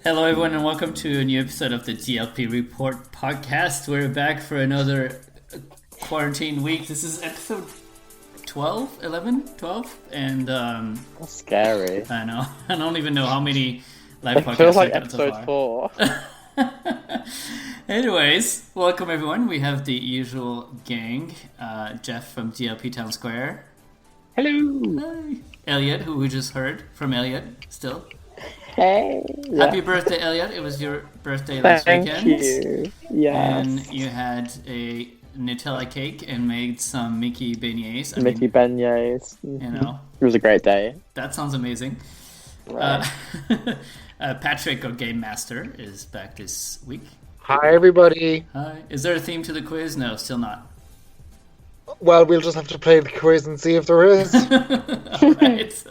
Hello, everyone, and welcome to a new episode of the GLP Report podcast. We're back for another quarantine week. This is episode 12, 11, 12, and That's scary. I know. I don't even know how many live podcasts It feels like we've done so episode far. 4. Anyways, welcome everyone. We have the usual gang. Jeff from GLP Town Square. Hello. Hi. Elliot, who we just heard from Elliot still. Hey. Happy birthday, Elliot. It was your birthday last weekend. Thank you. Yes. And you had a Nutella cake and made some Mickey beignets. Mickey beignets. You know. It was a great day. That sounds amazing. Right. Patrick, our game master, is back this week. Hi, everybody. Hi. Is there a theme to the quiz? No, still not. Well, we'll just have to play the quiz and see if there is. Alright.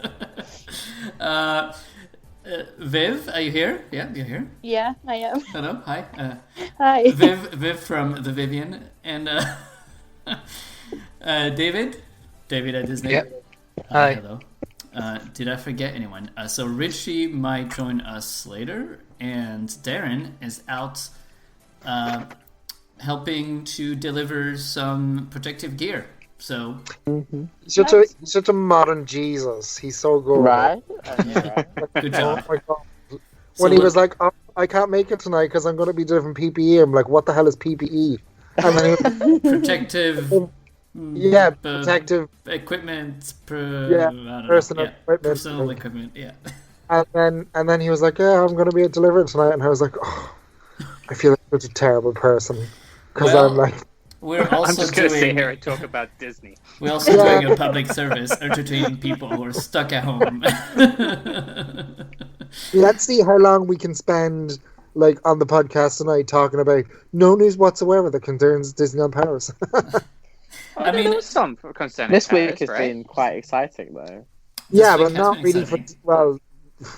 Viv, are you here? Yeah, you're here. Yeah, I am. Hello, hi. Hi. Viv from the Vivian, and David at Disney. Yep. Hi. Hello. Did I forget anyone? So Richie might join us later, and Darren is out helping to deliver some protective gear. So He's such a modern Jesus. He's so good. Right? good job. Oh my God. When he was like, oh, I can't make it tonight because I'm going to be delivering PPE. I'm like, what the hell is PPE? And then he was, Protective. protective equipment. personal equipment. Yeah. And then he was like, yeah, I'm going to be delivering tonight. And I was like, oh, I feel like such a terrible person because I'm like. We're also I'm just going to sit here and talk about Disney. We're also doing a public service, entertaining people who are stuck at home. Let's see how long we can spend on the podcast tonight talking about no news whatsoever that concerns Disneyland Paris. I mean, there was some concerning This Paris, week has right? been quite exciting, though. Yeah, week but has not been really exciting.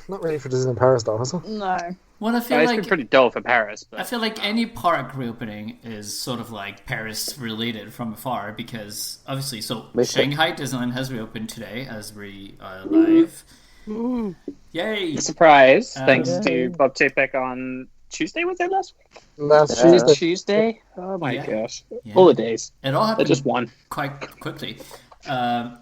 not really for Disneyland Paris, though, has it? No. Well, I feel It's like been pretty dull for Paris. I But feel like any park reopening is sort of like Paris related from afar because obviously, Shanghai Disneyland has reopened today as we are live. Yay! surprise, thanks to Bob Chapek on Tuesday, was it last week? Last Yeah. Tuesday. Tuesday? Oh my Yeah. gosh. Yeah. All the days. It all I happened just won. quite quickly, so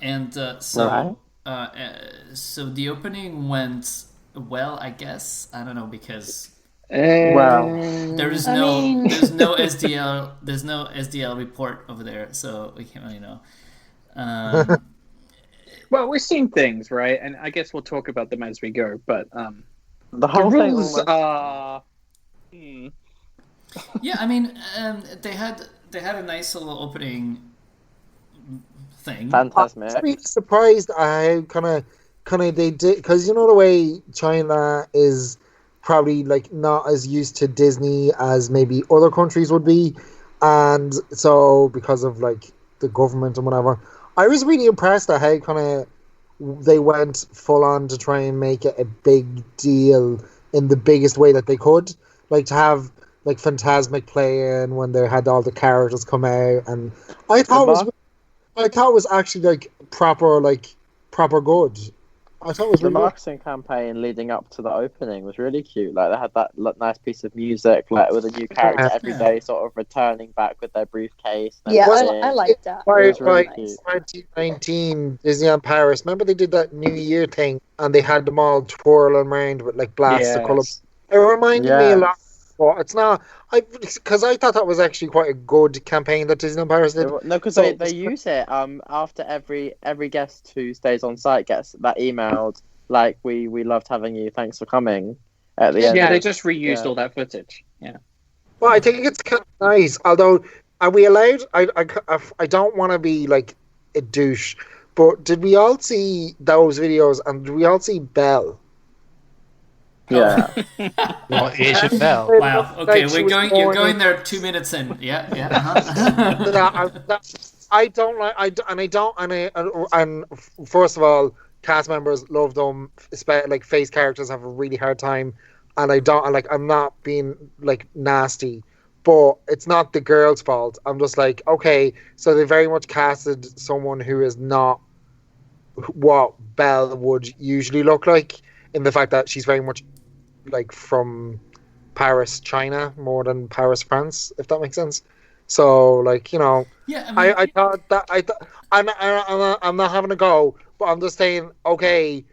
the opening went well, I guess. I don't know because Wow. there's I no mean- SDL report over there, so we can't really know. Well, we're seeing things, right? And I guess we'll talk about them as we go. But The the whole thing rules was... are... Yeah, I mean, they had a nice little opening thing. Phantasmic. I'm really surprised how kind of they did, because you know the way China is probably not as used to Disney as maybe other countries would be, and so because of the government and whatever, I was really impressed at how kind of they went full on to try and make it a big deal in the biggest way that they could, to have Phantasmic playing when they had all the characters come out, and I thought it was actually proper good. I thought it was The really good. marketing campaign leading up to the opening was really cute. They had that nice piece of music, with a new character every day, sort of returning back with their briefcase. And Yeah, everything. I like that. By It was really cute. 2019 Disneyland Paris, remember they did that New Year thing and they had them all twirling around with blasts of colour. It reminded me a lot, but it's not. Because I thought that was actually quite a good campaign that Disneyland Paris did. No, because they use it after every guest who stays on site gets that emailed we loved having you, thanks for coming at the end. Yeah, they just reused all that footage. Yeah. Well, I think it's kind of nice. Although, are we allowed? I don't want to be a douche, but did we all see those videos and did we all see Belle? Yeah. Well, Asian Bell. Wow. Okay, you're going there 2 minutes in. Yeah. I don't like. And first of all, cast members love them. Face characters have a really hard time, and I don't like. I'm not being nasty, but it's not the girl's fault. I'm just okay. So they very much casted someone who is not what Belle would usually look like, in the fact that she's very much like from Paris, China, more than Paris, France, if that makes sense. So, like, you know, Yeah, I mean, I thought that I'm not having a go, but I'm just saying, okay,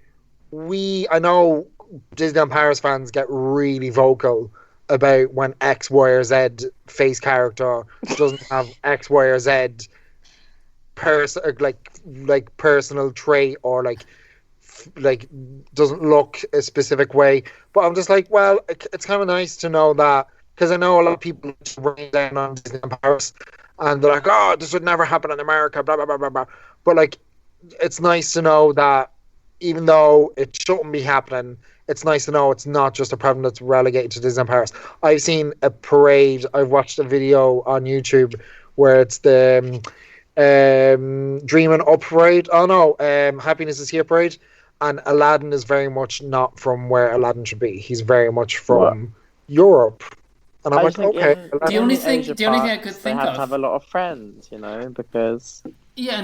I know Disneyland Paris fans get really vocal about when X, Y, or Z face character doesn't have X, Y, or Z like personal trait or like doesn't look a specific way. But I'm just like, well, it's kind of nice to know that, because I know a lot of people rain down on Disneyland Paris and they're like, oh, this would never happen in America, blah blah blah blah blah. But like, it's nice to know that even though it shouldn't be happening, it's nice to know it's not just a problem that's relegated to Disneyland Paris. I've seen a parade. I've watched a video on YouTube where it's the Dreaming Up parade. Oh no, Happiness is Here parade. And Aladdin is very much not from where Aladdin should be. He's very much from Europe. And I'm like, okay. The only thing I could think they of, have to have a lot of friends, you know, because yeah,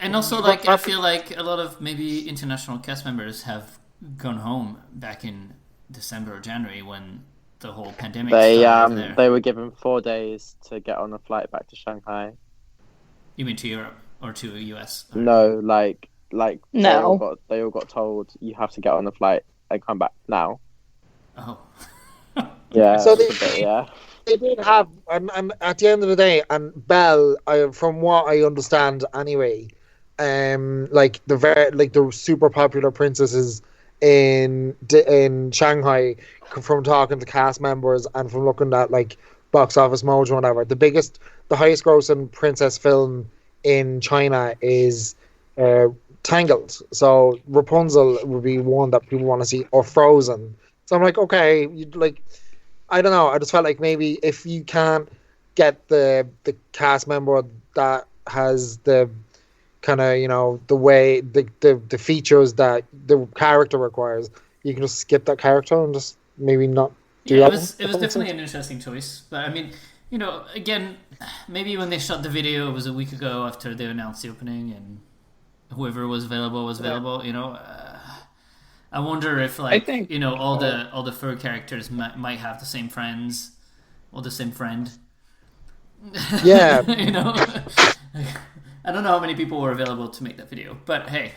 and also like I feel like a lot of maybe international cast members have gone home back in December or January when the whole pandemic started there. They were given 4 days to get on a flight back to Shanghai. You mean to Europe or to the US? No, like No. they all got told you have to get on the flight and come back now. Oh. Yeah. So they did have, and at the end of the day, and Belle, from what I understand anyway, like the super popular princesses in Shanghai, from talking to cast members and from looking at like Box Office Mojo and whatever, the highest grossing princess film in China is Tangled. So Rapunzel would be one that people want to see, or Frozen. So I'm like, okay, I don't know. I just felt like maybe if you can't get the cast member that has the kind of, you know, the way the features that the character requires, you can just skip that character and just maybe not do that. It was definitely an interesting choice. But I mean, you know, again, maybe when they shot the video, it was a week ago after they announced the opening, and whoever was available was available. You know, I wonder if, like, I think, you know, all the fur characters might have the same friends or the same friend. Yeah. You know, I don't know how many people were available to make that video, but hey,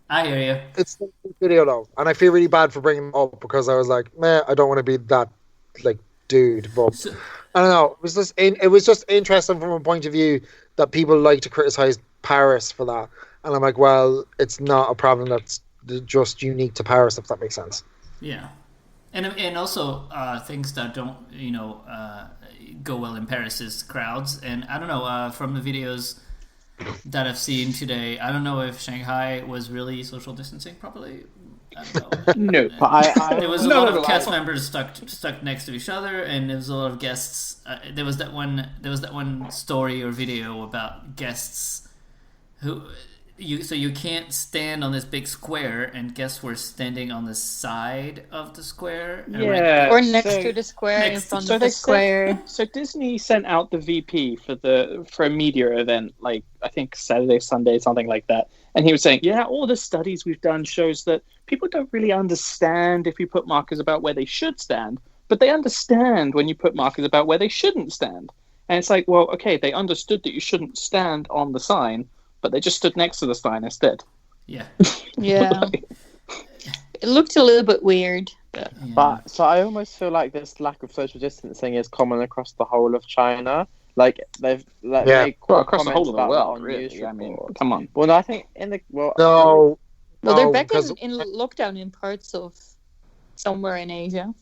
I hear you. It's a good video though, and I feel really bad for bringing it up because I was like, man, I don't want to be that like dude, but I don't know. It was just interesting from a point of view that people like to criticize Paris for that, and I'm like, well, it's not a problem that's just unique to Paris, if that makes sense. Yeah, and also things that don't, you know, go well in Paris is crowds, and I don't know, from the videos that I've seen today, I don't know if Shanghai was really social distancing properly. I don't know. No, there was a lot of cast members stuck next to each other, and there was a lot of guests. There was that one story or video about guests who you can't stand on this big square, and guests were standing on the side of the square. Yeah, or next to the square, in front of the square. So Disney sent out the VP for a media event, like I think Saturday, Sunday, something like that. And he was saying, yeah, all the studies we've done shows that people don't really understand if you put markers about where they should stand, but they understand when you put markers about where they shouldn't stand. And it's like, well, okay, they understood that you shouldn't stand on the sign, but they just stood next to the sign instead. Yeah. Yeah. It looked a little bit weird. Yeah. But so I almost feel like this lack of social distancing is common across the whole of China. Like they've across the whole of the world, really. I mean, come on. Well, no, I think Well, they're back in lockdown in parts of somewhere in Asia.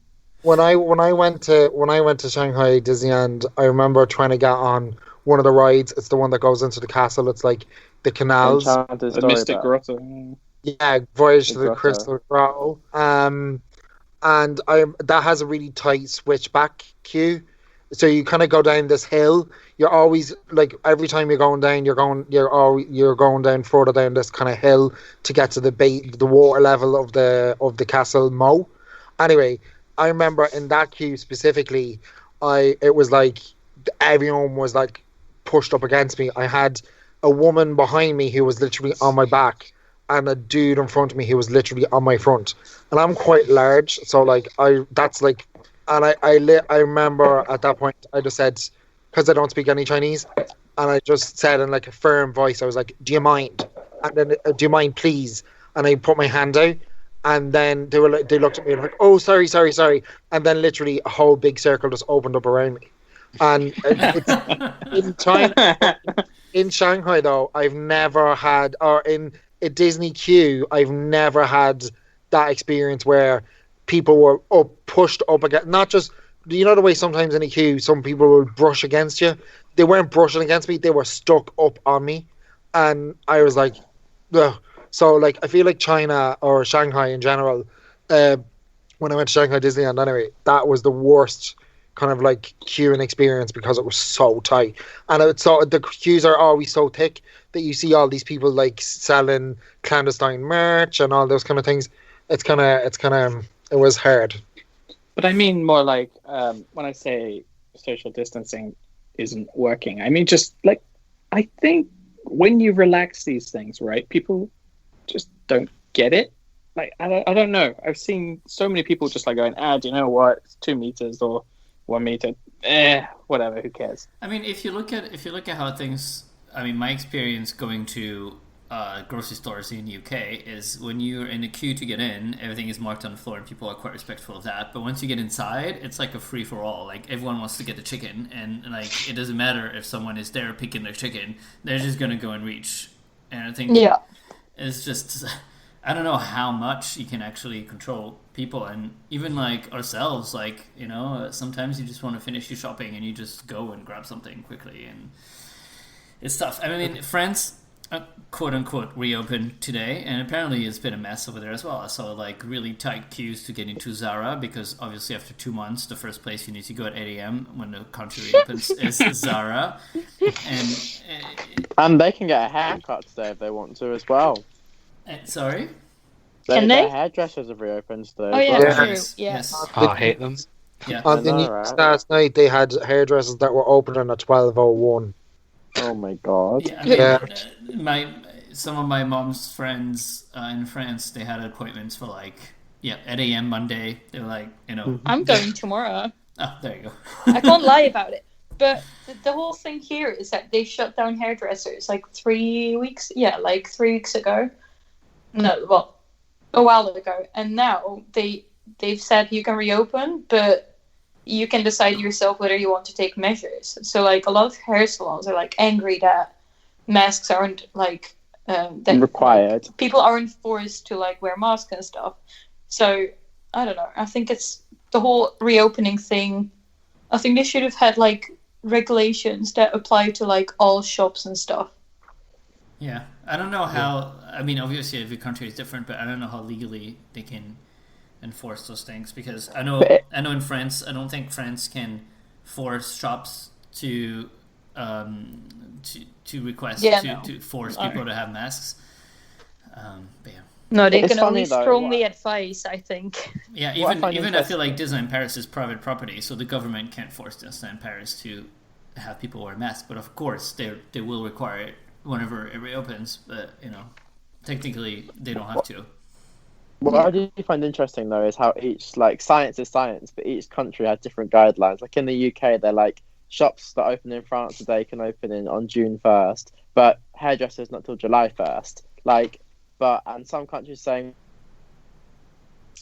When I went to Shanghai Disneyland, I remember trying to get on one of the rides. It's the one that goes into the castle. It's like the canals. The Mystic Grotto. Yeah, Voyage to the Crystal Grotto. And that has a really tight switchback queue. So you kind of go down this hill. You're always like, every time you're going down, you're going down further down this kind of hill to get to the water level of the Castle Mo. Anyway, I remember in that queue specifically, it was like everyone was like pushed up against me. I had a woman behind me who was literally on my back, and a dude in front of me who was literally on my front, and I'm quite large, so like I remember at that point I just said, because I don't speak any Chinese, and I just said in like a firm voice, I was like, "Do you mind?" And then, "Do you mind, please?" And I put my hand out, and then they looked at me and like, "Oh, sorry," and then literally a whole big circle just opened up around me, and it's in China. In Shanghai, though, I've never had, or in a Disney queue, I've never had that experience where people were pushed up against, not just, you know the way sometimes in a queue, some people will brush against you? They weren't brushing against me, they were stuck up on me. And I was like, ugh. So, like, I feel like China, or Shanghai in general, when I went to Shanghai Disneyland anyway, that was the worst kind of like queuing experience because it was so tight, and the queues are always so thick that you see all these people like selling clandestine merch and all those kind of things. It was hard. But I mean more like when I say social distancing isn't working, I mean just like, I think when you relax these things, right, people just don't get it. Like I don't know. I've seen so many people just like going, do you know what? It's 2 meters or 1 meter, whatever, who cares? I mean, if you look at how things, I mean, my experience going to grocery stores in the UK is when you're in a queue to get in, everything is marked on the floor and people are quite respectful of that. But once you get inside, it's like a free for all. Like everyone wants to get the chicken, and like it doesn't matter if someone is there picking their chicken; they're just gonna go and reach. And I think it's just, I don't know how much you can actually control people, and even like ourselves, like, you know, sometimes you just want to finish your shopping and you just go and grab something quickly, and it's tough. I mean, France, quote unquote, reopened today, and apparently it's been a mess over there as well. I saw like really tight queues to get into Zara, because obviously after 2 months, the first place you need to go at 8 a.m. when the country reopens is Zara, and they can get a haircut today if they want to as well. Sorry? Their hairdressers have reopened today. Oh, yeah, Yes. true. Yes. Oh, I hate them. Yeah. On the news last night, they had hairdressers that were opening at 12:01. Oh my god. Yeah, I mean, some of my mom's friends in France, they had appointments for like, at 8 a.m. Monday. They were like, you know. I'm going tomorrow. Oh, there you go. I can't lie about it. But the whole thing here is that they shut down hairdressers like 3 weeks. Yeah, like 3 weeks ago. No, well, a while ago. And now they've said you can reopen, but you can decide yourself whether you want to take measures. So like a lot of hair salons are like angry that masks aren't like required. Like, people aren't forced to like wear masks and stuff. So I don't know. I think it's the whole reopening thing. I think they should have had like regulations that apply to like all shops and stuff. Yeah, I don't know how. I mean, obviously every country is different, but I don't know how legally they can enforce those things, because I know in France, I don't think France can force shops to request to force people to have masks. But yeah. No, they can only strongly advise, I think. Yeah, even I feel like Disneyland Paris is private property, so the government can't force Disneyland Paris to have people wear masks. But of course, they will require it whenever it reopens. But you know, technically, they don't have to. What I do find interesting though is how each, like, science is science, but each country has different guidelines. Like in the UK, they're like shops that open in France today can open on June 1st, but hairdressers not till July 1st. And some countries saying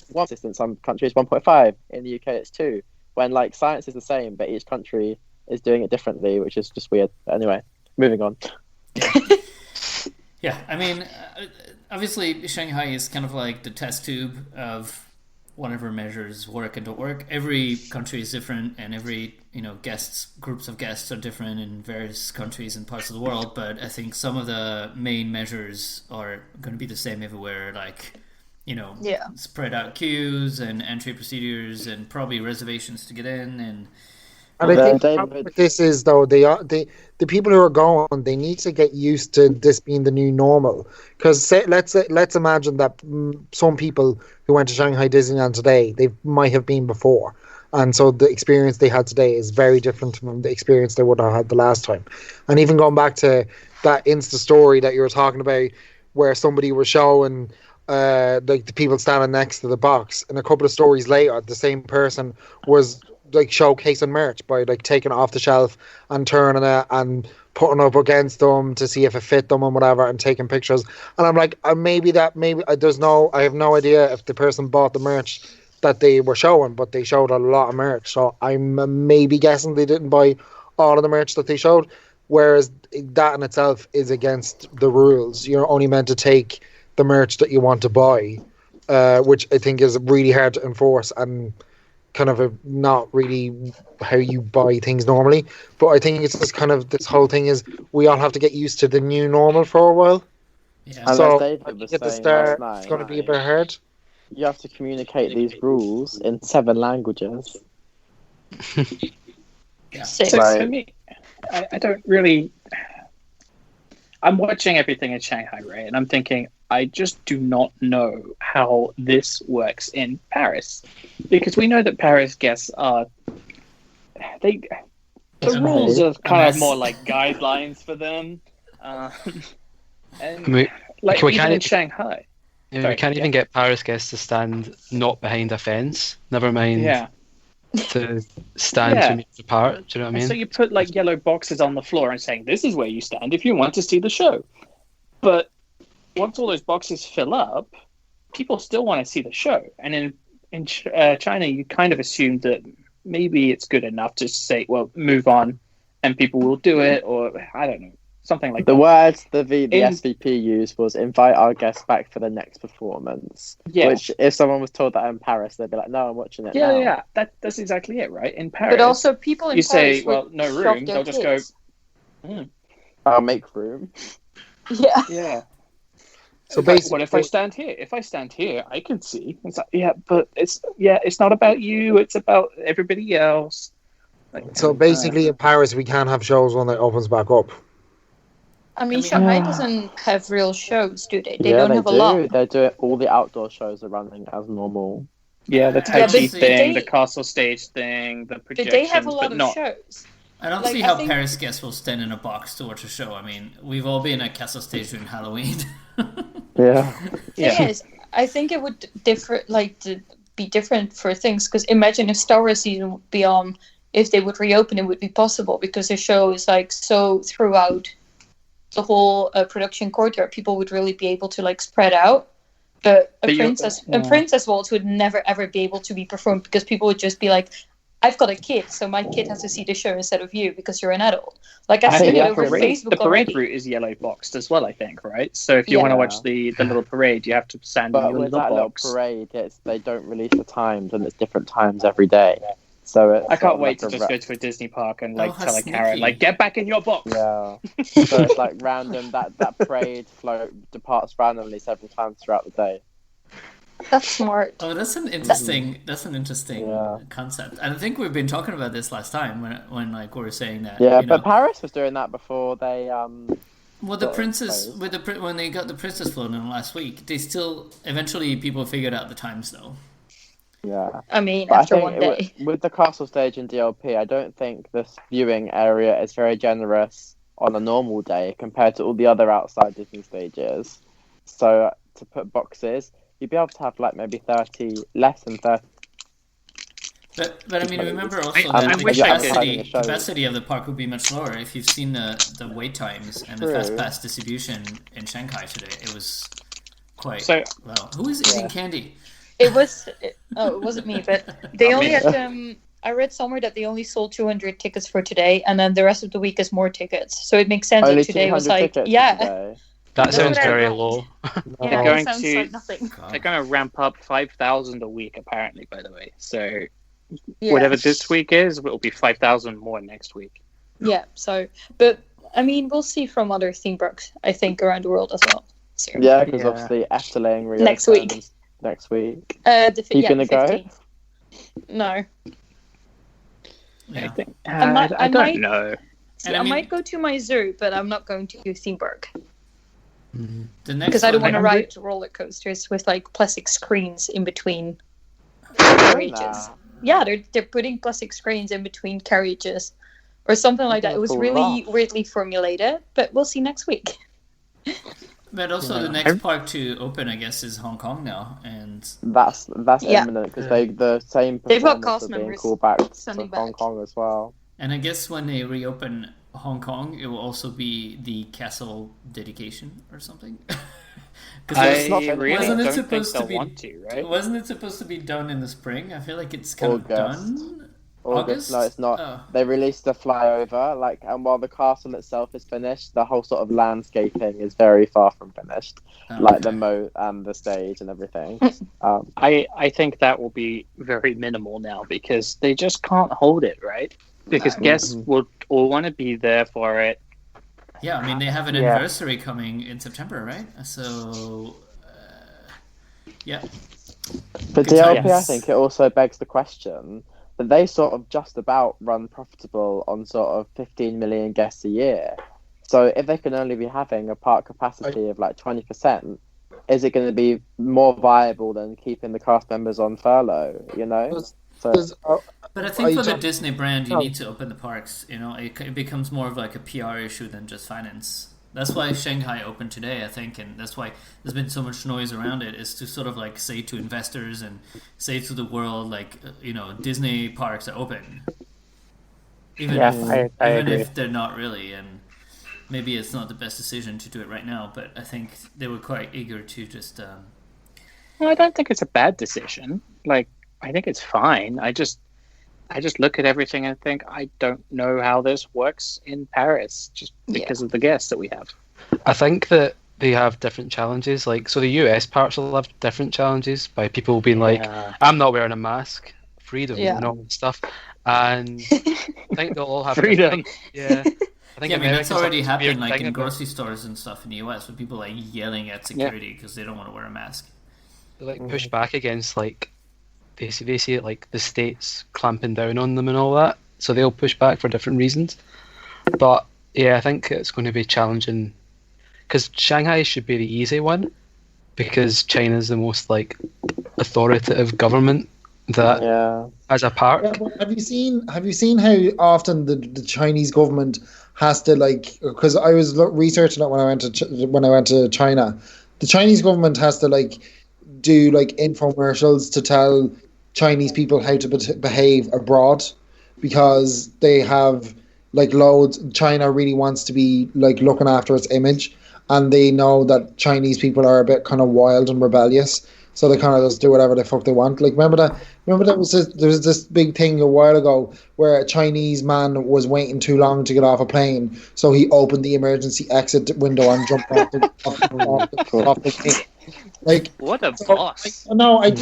1 distance, some countries 1.5. In the UK, it's 2. When like science is the same, but each country is doing it differently, which is just weird. But anyway, moving on. Yeah, I mean, obviously Shanghai is kind of like the test tube of whatever measures work and don't work. Every country is different, and every groups of guests are different in various countries and parts of the world. But I think some of the main measures are going to be the same everywhere, like spread out queues and entry procedures and probably reservations to get in. And I think what this is, though, the people who are going, they need to get used to this being the new normal. Because let's imagine that some people who went to Shanghai Disneyland today, they might have been before, and so the experience they had today is very different from the experience they would have had the last time. And even going back to that Insta story that you were talking about, where somebody was showing like the people standing next to the box, and a couple of stories later, the same person was like showcasing merch by like taking it off the shelf and turning it and putting it up against them to see if it fit them and whatever, and taking pictures. And I'm like, maybe I have no idea if the person bought the merch that they were showing, but they showed a lot of merch, so I'm maybe guessing they didn't buy all of the merch that they showed. Whereas that in itself is against the rules. You're only meant to take the merch that you want to buy, which I think is really hard to enforce and kind of not really how you buy things normally. But I think it's just kind of this whole thing is we all have to get used to the new normal for a while. Yeah. And So as David I was think at the saying start last it's going to night, be a bit hard. you have to communicate these rules in 7 languages. Yeah. Six. So Right. for me, I don't really. I'm watching everything in Shanghai, right? And I'm thinking, I just do not know how this works in Paris, because we know that Paris guests are the rules are kind of more like guidelines for them, and like we even can't- in Shanghai. Yeah, Sorry, we can't yeah. even get Paris guests to stand not behind a fence. Never mind Yeah. to stand Yeah. 2 meters apart. Do you know what I And mean? so you put like yellow boxes on the floor and saying, this is where you stand if you want to see the show. But once all those boxes fill up, people still want to see the show. And in China, you kind of assume that maybe it's good enough to say, well, move on, and people will do it, or I don't know, something like The that. words the In- SVP used was invite our guests back for the next performance. Yeah. Which, if someone was told that in Paris, they'd be like, no, I'm watching it now. Yeah, that's exactly it, right? In Paris, But also, people in you Paris say, well, would no shove room, their they'll just kids. I'll make room. Yeah. Yeah. So It's like, basically, what if I stand here? If I stand here, I can see. It's like, yeah, but it's not about you. It's about everybody else. Like, so basically in Paris we can't have shows when it opens back up. I mean, I mean- Shanghai Yeah. doesn't have real shows, do they? They Yeah, don't they have a do. lot. They're doing all the outdoor shows are running as normal. yeah, the Tai Yeah, Chi but thing, they- the castle stage thing, the But projections, they have a lot but of not. shows. I don't Like, see I how think- Paris guests will stand in a box to watch a show. I mean, we've all been at Castle Stage during Halloween. Yeah. Yeah. Thing is, I think it would be different for things, because imagine if Star Wars season would be on, if they would reopen, it would be possible, because the show is like so throughout the whole production courtyard, people would really be able to like spread out. But a But you- Princess Waltz would never ever be able to be performed, because people would just be like, I've got a kid, so my kid has to see the show instead of you because you're an adult. Like I've seen think it the over parade- Facebook The parade already. route is yellow boxed as well, I think, right? So if you Yeah. want to watch the little parade, you have to stand in But your with little that little box. parade, they don't release the times, and it's different times every day. So it's I sort can't of wait like to a just ra- go to a Disney park and Oh, like how tell a Karen, sneaky. like, get back in your box. Yeah. So it's like random. That parade float departs randomly several times throughout the day. That's smart. Oh, that's an interesting. That's an interesting Yeah. concept. And I think we've been talking about this last time when like we were saying that. Yeah, you know, but Paris was doing that before they. well, the got princess closed. when they got the princess float in last week, they still eventually people figured out the times though. Yeah. I mean, But after I one think day. with the castle stage in DLP, I don't think this viewing area is very generous on a normal day compared to all the other outside Disney stages. So to put boxes, you'd be able to have like maybe 30, less than 30. But I mean, remember also I that the wish I could- capacity of the park would be much lower if you've seen the wait times and the True. fast pass distribution in Shanghai today. It was quite So well. Who is eating candy? It wasn't me, but they Not only me. had. I read somewhere that they only sold 200 tickets for today, and then the rest of the week is more tickets. So it makes sense Only that today was 200 like, tickets yeah, today. That That's sounds what I very read. low. yeah, They're it going sounds to- like nothing. God. they're going to ramp up 5,000 a week, apparently, by the way. So Yeah. whatever this week is, it will be 5,000 more next week. Yeah. So, but I mean, we'll see from other theme parks, I think, around the world as well. So, Yeah, because Yeah. obviously Efteling reopens Next week. Next week. the You gonna go? 15th. No, Yeah. I think. I might- I I don't might- know. see, And I I mean- might go to my zoo, but I'm not going to theme park The next because I don't one- want to I'm ride roller coasters with like plastic screens in between Doing carriages. that. Yeah, they're putting plastic screens in between carriages or something like that. It was Cool really laugh. weirdly formulated, but we'll see next week. But also the next park to open, I guess, is Hong Kong now, and That's imminent because the same They've got performers cast are being members called back to sending Hong back. Kong as well. I guess when they reopen Hong Kong, it will also be the castle dedication or something. I not- really wasn't it don't think supposed they'll to be? want to, right? Wasn't it supposed to be done in the spring? I feel like it's kind of August. done. August? No, it's not. Oh. They released the flyover, and while the castle itself is finished, the whole sort of landscaping is very far from finished, like the moat and the stage and everything. I think that will be very minimal now because they just can't hold it, right? Because guests will all want to be there for it. Yeah, I mean they have an anniversary coming in September, right? So, yeah. For Good DLP, times. I think it also begs the question that they sort of just about run profitable on sort of 15 million guests a year. So if they can only be having a park capacity of like 20%, is it going to be more viable than keeping the cast members on furlough? You know. But I think for the Disney brand, you need to open the parks. You know, it becomes more of like a PR issue than just finance. That's why Shanghai opened today, I think, and that's why there's been so much noise around it, is to sort of like say to investors and say to the world, like, you know, Disney parks are open. Even if they're not really, and maybe it's not the best decision to do it right now, but I think they were quite eager to just... Well, I don't think it's a bad decision. Like, I think it's fine. I just look at everything and think, I don't know how this works in Paris just because of the guests that we have. I think that they have different challenges. Like, so the US parks will have different challenges by people being like, I'm not wearing a mask, freedom, and all that stuff. And I think they'll all have freedom. I think I mean, that's Americans already have this weird happened, like thing in about- grocery stores and stuff in the US, with people like yelling at security because they don't want to wear a mask. They like push back against like they see it like the states clamping down on them and all that, so they'll push back for different reasons. But yeah, I think it's going to be challenging because Shanghai should be the easy one because China's the most like authoritative government that has a park. Yeah, but have you seen how often the Chinese government has to like? Because I was researching it when I went to China. The Chinese government has to like do like infomercials to tell Chinese people how to behave abroad because they have like loads. China really wants to be like looking after its image, and they know that Chinese people are a bit kind of wild and rebellious, so they kind of just do whatever the fuck they want. Like remember that there was this big thing a while ago where a Chinese man was waiting too long to get off a plane, so he opened the emergency exit window and jumped off the plane. Like what a boss! I know. I know.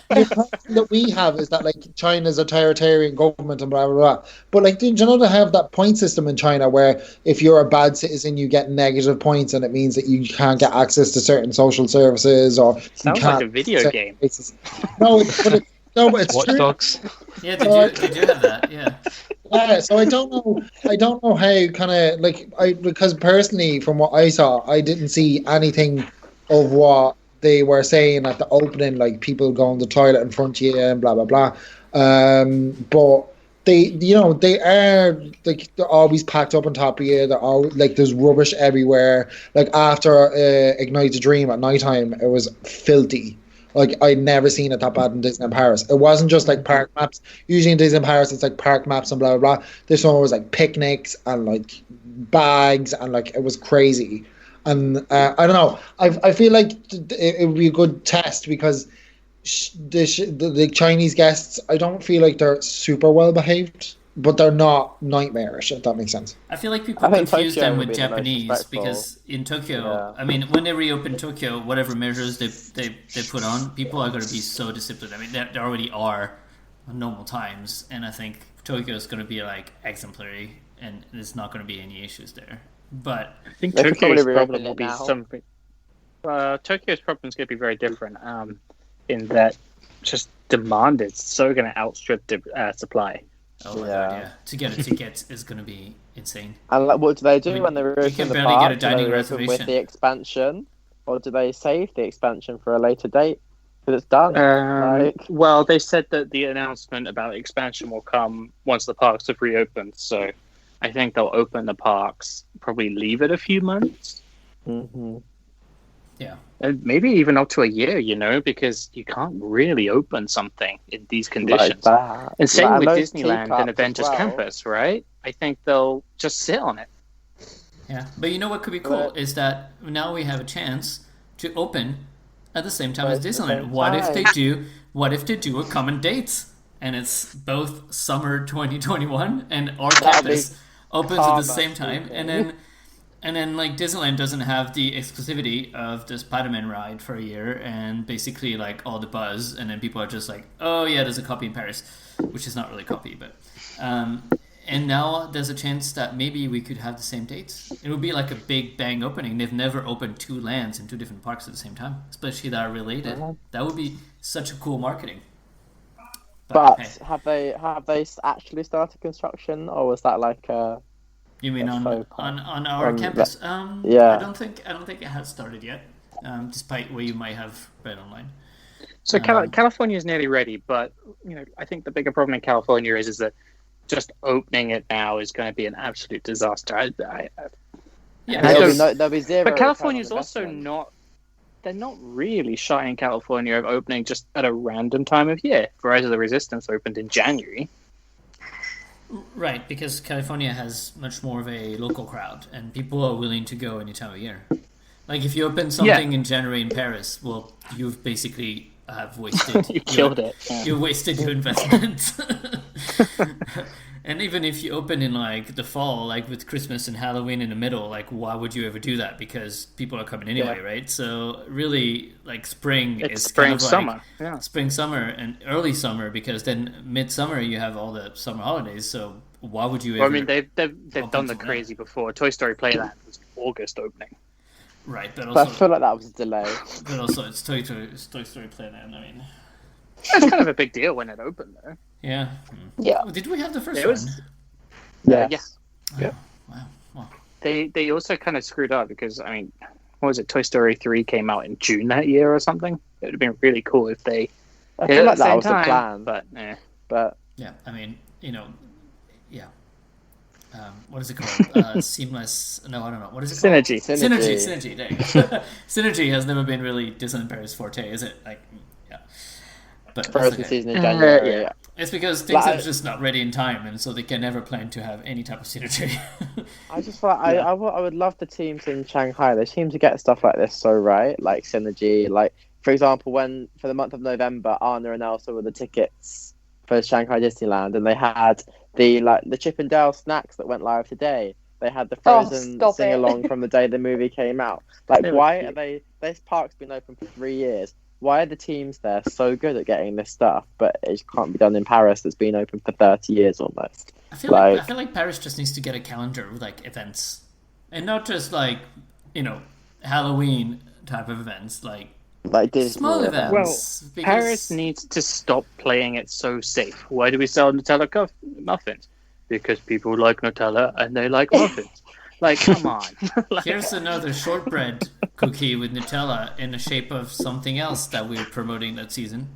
The problem that we have is that like China's a authoritarian government and blah blah blah. But like, do you know they have that point system in China where if you're a bad citizen, you get negative points, and it means that you can't get access to certain social services or sounds like a video game. Places. No, but it's Watch true. Dogs. Yeah, did you have that? Yeah. Yeah, so I don't know how kind of like because personally from what I saw, I didn't see anything of what they were saying at the opening, like people going to the toilet in front of you and blah blah blah. But they are like they're always packed up on top of you. They're all like there's rubbish everywhere. Like after Ignite a Dream at nighttime, it was filthy. Like I'd never seen it that bad in Disneyland Paris. It wasn't just like park maps. Usually in Disneyland Paris, it's like park maps and blah blah blah. This one was like picnics and like bags and like it was crazy. And I don't know. I feel like it would be a good test because the Chinese guests, I don't feel like they're super well behaved, but they're not nightmarish. If that makes sense. I feel like people confuse them with Japanese because in Tokyo, I mean, when they reopen Tokyo, whatever measures they put on, people are going to be so disciplined. I mean, they already are on normal times, and I think Tokyo is going to be like exemplary, and there's not going to be any issues there. But I think Tokyo's problem will be something. Tokyo's problem is going to be very different in that just demand is so going to outstrip supply. Oh my God, yeah. To get a ticket is going to be insane. And like, what do they do when they reopen can the barely park? get a dining do they reservation. with the expansion, or do they save the expansion for a later date? Because it's done. Well, they said that the announcement about expansion will come once the parks have reopened. So I think they'll open the parks, probably leave it a few months, Mm-hmm. Yeah. And maybe even up to a year, because you can't really open something in these Like conditions. that. And same Like, with those Disneyland teacups and as Avengers well. Campus, right? I think they'll just sit on it. Yeah. But you know what could be cool is that now we have a chance to open at the same time as At the Disneyland. same What if they time. do? What if they do a common dates and it's both summer 2021 and our That'd be campus opens at the karma same time, speaking. and then like Disneyland doesn't have the exclusivity of the Spider-Man ride for a year, and basically like all the buzz, and then people are just like, oh yeah, there's a copy in Paris, which is not really a copy, but and now there's a chance that maybe we could have the same dates. It would be like a big bang opening. They've never opened two lands in two different parks at the same time, especially that are related. That would be such a cool marketing. But hey, have they actually started construction, or was that like a? you mean That's so cool. on our On campus? yeah. I don't think it has started yet. Despite what you might have read online. So California is nearly ready, but I think the bigger problem in California is that just opening it now is going to be an absolute disaster. There'll be zero. But California is return on also investment. not. They're not really shy in California of opening just at a random time of year. Rise of the Resistance opened in January. Right, because California has much more of a local crowd, and people are willing to go any time of year. Like if you open something in January in Paris, well, you've basically have wasted. You killed it. Yeah. You wasted your investment. And even if you open in like the fall, like with Christmas and Halloween in the middle, like why would you ever do that? Because people are coming anyway, right? So really, like spring It's is spring, kind of summer. like spring, summer, and early summer, because then midsummer you have all the summer holidays. So why would you ever? Well, I mean, they've done the till crazy before. Toy Story Playland was August opening. Right, but But I also, feel like that was a delay. but also it's Toy Story Playland. I mean, It's kind of a big deal when it opened, though. yeah. Yeah. Did we have the first It was- one? Yes. Yeah. Wow. They also kind of screwed up because, I mean, what was it? Toy Story 3 came out in June that year or something. It would have been really cool if they I did feel it like at the that same was time, the plan. but But Yeah, I mean, yeah. What is it called? Seamless? No, I don't know. What is it called? Synergy. Synergy. There you go. Synergy has never been really Disneyland Paris' forte, is it? Like, yeah. But that's Frozen okay. season in January. yeah. It's because things Like- are just not ready in time, and so they can never plan to have any type of synergy. I just feel like I would love the teams in Shanghai. They seem to get stuff like this so right, like synergy. Like for example, when for the month of November, Anna and Elsa were the tickets for Shanghai Disneyland, and they had the Chip and Dale snacks that went live today. They had the Frozen stop sing it. along from the day the movie came out. Like, They were why cute. are they? This park's been open for 3 years. Why are the teams there so good at getting this stuff, but it can't be done in Paris that's been open for 30 years almost? I feel like Paris just needs to get a calendar with like events, and not just like Halloween type of events, like Disney small events. Well, because- Paris needs to stop playing it so safe. Why do we sell Nutella muffins? Because people like Nutella and they like muffins. Like, come on. Here's another shortbread cookie with Nutella in the shape of something else that we're promoting that season.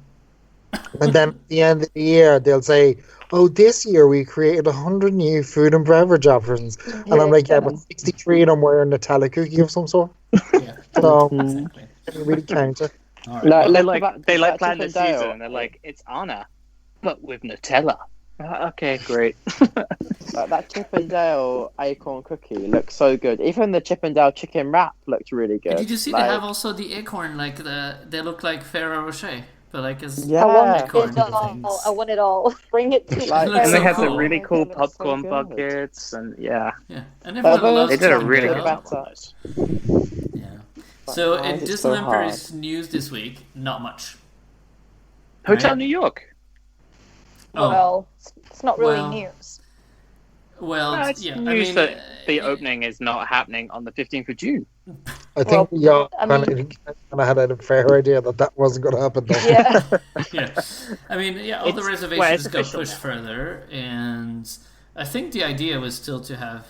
And then at the end of the year, they'll say, "Oh, this year we created 100 new food and beverage options," and I'm like, "Yeah, but 63 of them were a Nutella cookie of some sort." Yeah, So exactly. it really counts it. All right. No, They look like at they that like plan Chip the and Dale. season. They're like, it's Anna, but with Nutella. Okay, great. That Chip and Dale acorn cookie looks so good. Even the Chip and Dale chicken wrap looked really good. Did you see Like, they have also the acorn? Like they look like Ferrero Rocher, but like as Yeah. I want acorn it all. things. I want it all. Bring it to me. Like- It looks And they so have cool. the really cool It looks so popcorn good. buckets, and yeah, Yeah, and everyone those loves they did a Chip really and good Dale job on better. those. Yeah. So why in is it so Disneyland hard? Paris news this week, not much. Hotel Right. New York. Oh, Well, it's not really Well, news. well, No, it's yeah. news I mean, that the opening is not happening on the 15th of June. I think we all I kind of had a fair idea that wasn't going to happen. Though. Yeah. yeah. I mean, yeah, all the It's- reservations well, it's got official pushed now. further, and I think the idea was still to have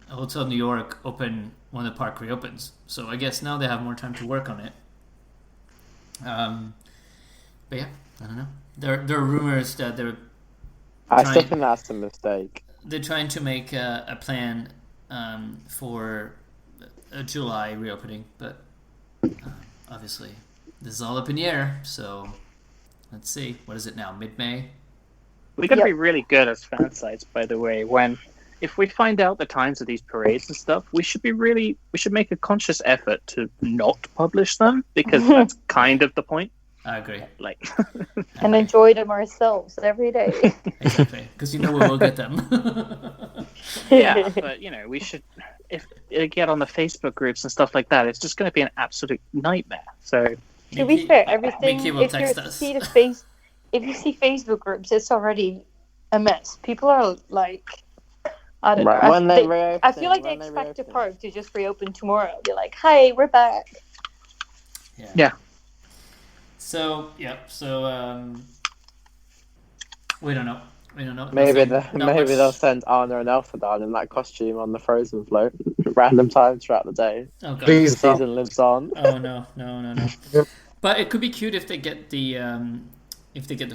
Hotel New York open when the park reopens. So I guess now they have more time to work on it. But yeah, I don't know. There are rumors that I still Trying- think that's a mistake. they're trying to make a plan for a July reopening, but obviously this is all up in the air. So let's see. What is it now? Mid-May. We got to be really good as fan sites, by the way. If we find out the times of these parades and stuff, we should make a conscious effort to not publish them, because that's kind of the point. I agree. And enjoy them ourselves every day. Exactly, because we will get them. Yeah, but we should, if it get on the Facebook groups and stuff like that, it's just going to be an absolute nightmare. So to be fair, everything Mickey will text us. If you see Facebook groups, it's already a mess. People are like, I don't know. I feel like they expect the park to just reopen tomorrow. They're like, "Hi, we're back." Yeah. So we don't know. Maybe they'll send Anna and Elsa down in that costume on the Frozen float, random times throughout the day. Oh god, the season lives on. Oh no. But it could be cute if they get the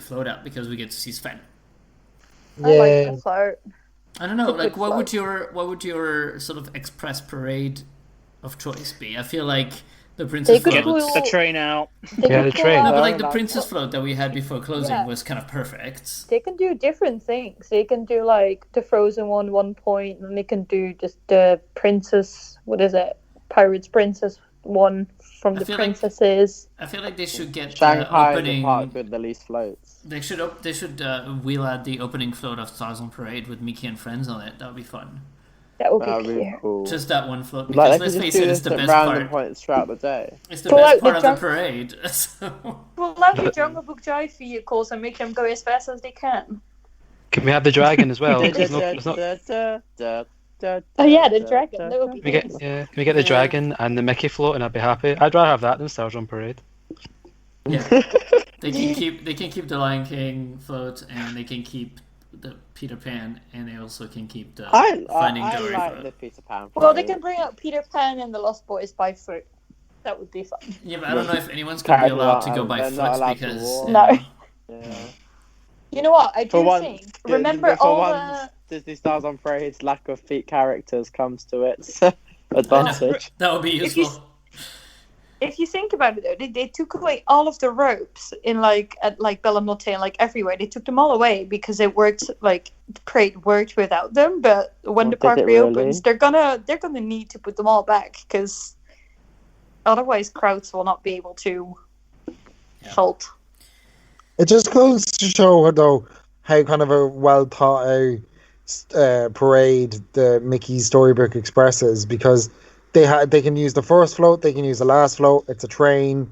float out, because we get to see Sven. Yeah. I like the float. I don't know. Like, what would your sort of express parade of choice be? I feel like the princess float. Get the train out. The train. No, but like the princess float that we had before closing was kind of perfect. They can do different things. They can do like the Frozen one point, and they can do just the princess. What is it? Pirates Princess one from the princesses. I feel like they should get Shanghai opening. The park with the least floats. They should wheel out the opening float of Stars on Parade with Mickey and friends on it. That would be fun. That would be cute. Cool. Just that one float, because let's face it, it's the best random part. Points throughout the day. It's the best part of the parade. We'll have the Jungle Book Jive vehicles and make them go as fast as they can. Can we have the dragon as well? Oh yeah, the dragon. That would be nice. Can we get the dragon and the Mickey float, and I'd be happy. I'd rather have that than Stars on Parade. Yeah, they can keep the Lion King float, and they can keep the Peter Pan, and they also can keep the Finding Dory float. The Peter Pan. Well, they can bring out Peter Pan and the Lost Boys by foot. That would be fun. Yeah, but I don't know if anyone's going to be allowed to go by foot, because no. Yeah. You know what? I do think. Remember all the Disney Stars on Parade's lack of feet characters comes to its advantage. That would be useful. If you think about it, though, they took away all of the ropes in at Bellomote and everywhere. They took them all away because it worked. The parade worked without them. But when the park reopens, they're gonna need to put them all back, because otherwise crowds will not be able to halt. It just goes to show, though, how kind of a well thought out parade the Mickey Storybook Express is, because they can use the first float, they can use the last float. It's a train.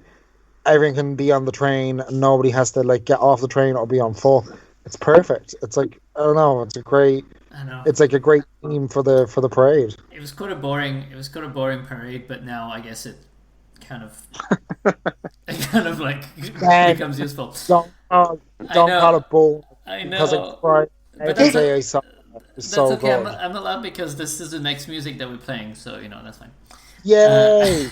Everyone can be on the train, and nobody has to get off the train or be on foot. It's perfect. It's I don't know. It's a great. I know. It's like a great theme for the parade. It was quite a boring. It was quite a boring parade, but now I guess it kind of becomes useful. Don't call it boring. I know. Because I cried every day I saw it. That's so okay. good. I'm allowed, because this is the next music that we're playing, so that's fine. Yay!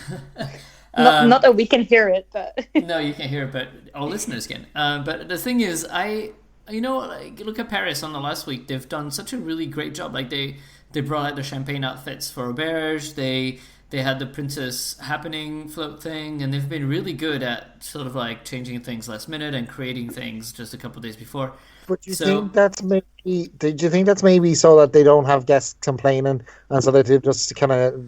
Not that we can hear it, but no, you can hear it, but our listeners can. But the thing is, look at Paris on the last week. They've done such a really great job. They brought out the champagne outfits for Auberge. They had the Princess Happening float thing, and they've been really good at sort of changing things last minute and creating things just a couple days before. But do you think that's maybe so that they don't have guests complaining, and so that they just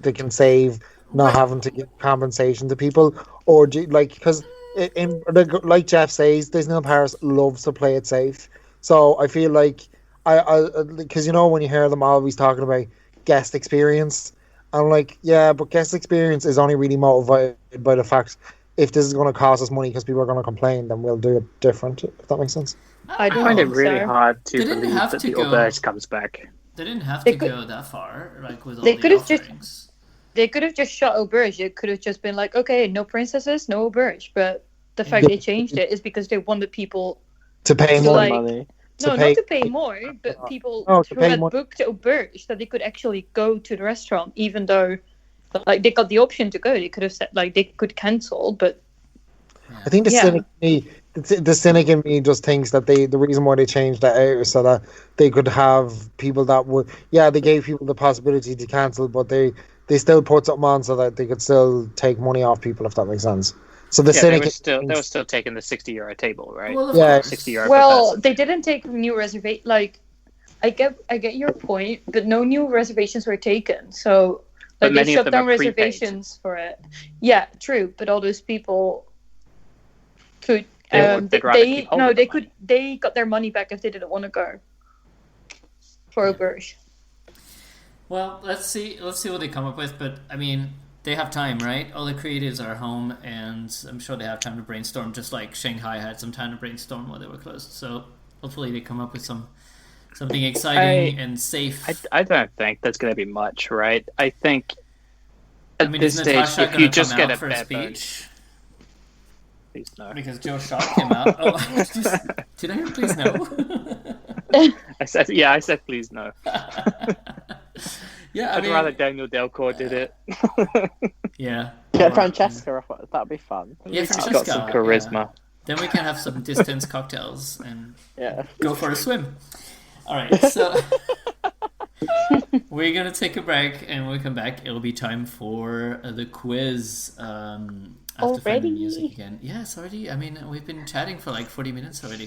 they can save not having to give compensation to people, or because like Jeff says, Disneyland Paris loves to play it safe. So I feel like because when you hear them always talking about guest experience, I'm like, yeah, but guest experience is only really motivated by the fact if this is going to cost us money because people are going to complain, then we'll do it different. If that makes sense. I find it really hard to believe that the Auberge comes back. They didn't have to go that far, with all the offerings. They could have just shot Auberge. It could have just been okay, no princesses, no Auberge. But the fact they changed it is because they wanted people to pay more money. Not to pay more, but people who had booked Auberge, that they could actually go to the restaurant, even though they got the option to go. They could have said they could cancel, but I think the cynic in me just thinks that the reason why they changed that out is so that they could have people that would they gave people the possibility to cancel, but they they still put something on so that they could still take money off people, if that makes sense. So the Yeah, they syndicate were still taking the €60 table, right? Well, of Yeah. course. €60 per Well, person. they didn't take new reservation. Like, I get your point, but no new reservations were taken. So, But like, many they of shut them are down prepaid. reservations for it. Yeah, true. But all those people could. They'd rather keep hold of the money. They got their money back if they didn't want to go. For a Burj. Well, let's see what they come up with. But I mean, they have time, right? All the creatives are home, and I'm sure they have time to brainstorm. Just like Shanghai had some time to brainstorm while they were closed. So hopefully they come up with something exciting and safe. I don't think that's going to be much, right? I think I at mean, this is stage, Natasha if going you to just come get out a for a better, speech? please no. Because Joe Schott came out. Oh, did I hear please no? I said please no. Yeah, I'd rather Daniel Delcourt did it. Yeah. Get Francesca off. That'd be fun. Yeah, He's Francesca. got some charisma. Yeah. Then we can have some distance cocktails and Yeah. go for a swim. All right, so we're gonna take a break, and when we come back, it'll be time for the quiz. After finding music again. Yes, already. I mean, we've been chatting for like 40 minutes already.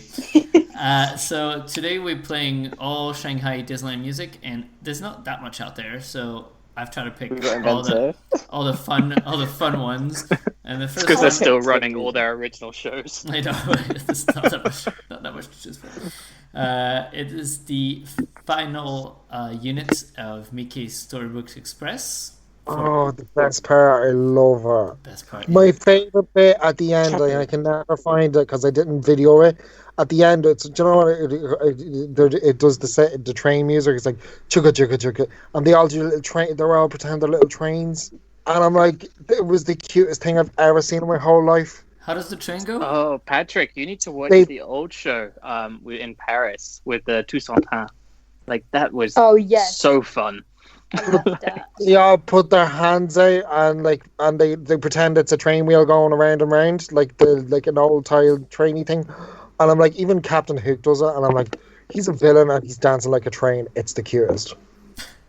So today we're playing all Shanghai Disneyland music, and there's not that much out there. So I've tried to pick all the fun ones. And the first Because they're one, still running all their original shows. I know it's not that much to choose from. It is the final unit of Mickey's Storybook Express. Oh, the best part! I love her. Best part. My favorite bit at the end, I can never find it because I didn't video it. At the end, do you know what it does the train music? It's like chugga chugga chugga, and they all do little train. They're all pretend they're little trains, and I'm like, it was the cutest thing I've ever seen in my whole life. How does the train go? Oh, Patrick, you need to watch the old show in Paris with the Toussaint. Like, that was so fun. I love that. They all put their hands out and they pretend it's a train wheel going around and round like an old tiled trainy thing. And I'm like, even Captain Hook does it, and I'm like, he's a villain and he's dancing like a train. It's the cutest.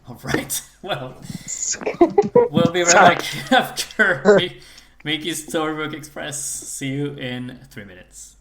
All right. Well, we'll be right back after Mickey's Storybook Express. See you in 3 minutes.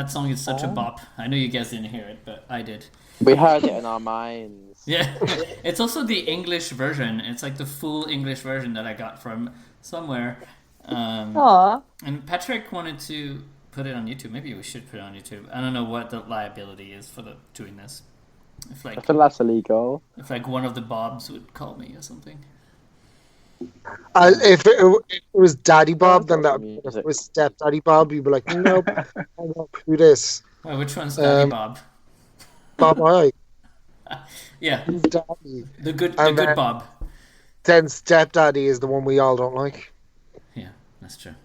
That song is such a bop. I know you guys didn't hear it, but I did. We heard it in our minds. Yeah, it's also the English version. It's like the full English version that I got from somewhere. Aw. And Patrick wanted to put it on YouTube. Maybe we should put it on YouTube. I don't know what the liability is for doing this. If I feel that's illegal. If like one of the Bobs would call me or something. If it was Daddy Bob, then that. If it was Stepdaddy Bob, you'd be like, nope, I won't do this. Well, which one's Daddy Bob? Bob, I. Yeah, Daddy. the good Bob. Then Stepdaddy is the one we all don't like. Yeah, that's true.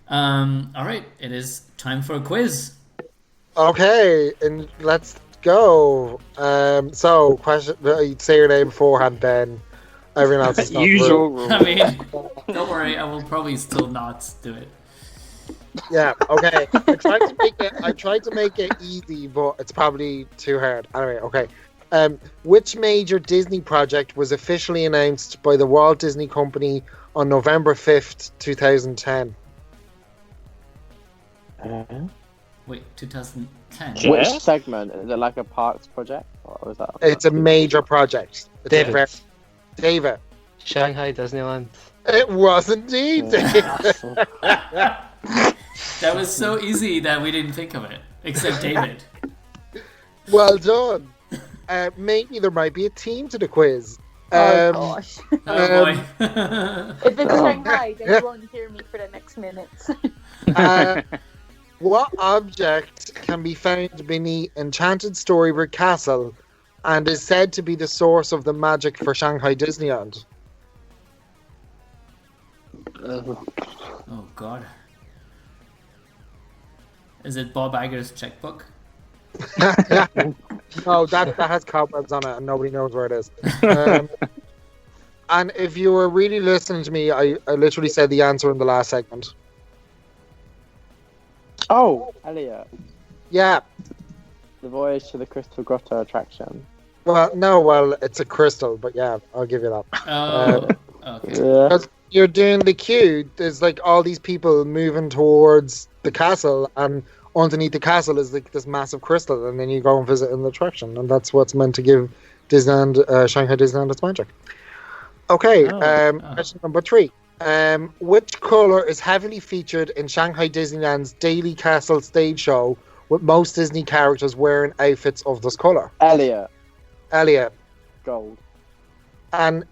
All right, it is time for a quiz. Okay, and let's go. So, question. Say your name beforehand, Ben. Everyone else is not Usual rule. I mean, don't worry, I will probably still not do it. Yeah. Okay. I tried to make it easy, but it's probably too hard. Anyway. Okay. Which major Disney project was officially announced by the Walt Disney Company on November 5th, 2010? Wait, 2010? Yeah. Which segment? Is it like a parks project? Or was that? It's a major project. David. David. Shanghai Disneyland. It was indeed. That was so easy that we didn't think of it, except David. Well done. Maybe there might be a team to the quiz. Oh gosh. Oh boy. If it's Shanghai, then you won't hear me for the next minutes. What object can be found beneath Enchanted Storybook Castle and is said to be the source of the magic for Shanghai Disneyland? Oh god. Is it Bob Iger's checkbook? No, that has cobwebs on it and nobody knows where it is. And if you were really listening to me, I literally said the answer in the last segment. Oh, Elliot. Yeah. The Voyage to the Crystal Grotto attraction. Well, it's a crystal, but yeah, I'll give you that. Oh, okay. Yeah. Because you're doing the queue, there's like all these people moving towards the castle, and underneath the castle is like this massive crystal, and then you go and visit an attraction, and that's what's meant to give Disneyland, Shanghai Disneyland, its magic. Okay, question number 3. Which colour is heavily featured in Shanghai Disneyland's daily castle stage show, with most Disney characters wearing outfits of this colour? Elliot. Gold. And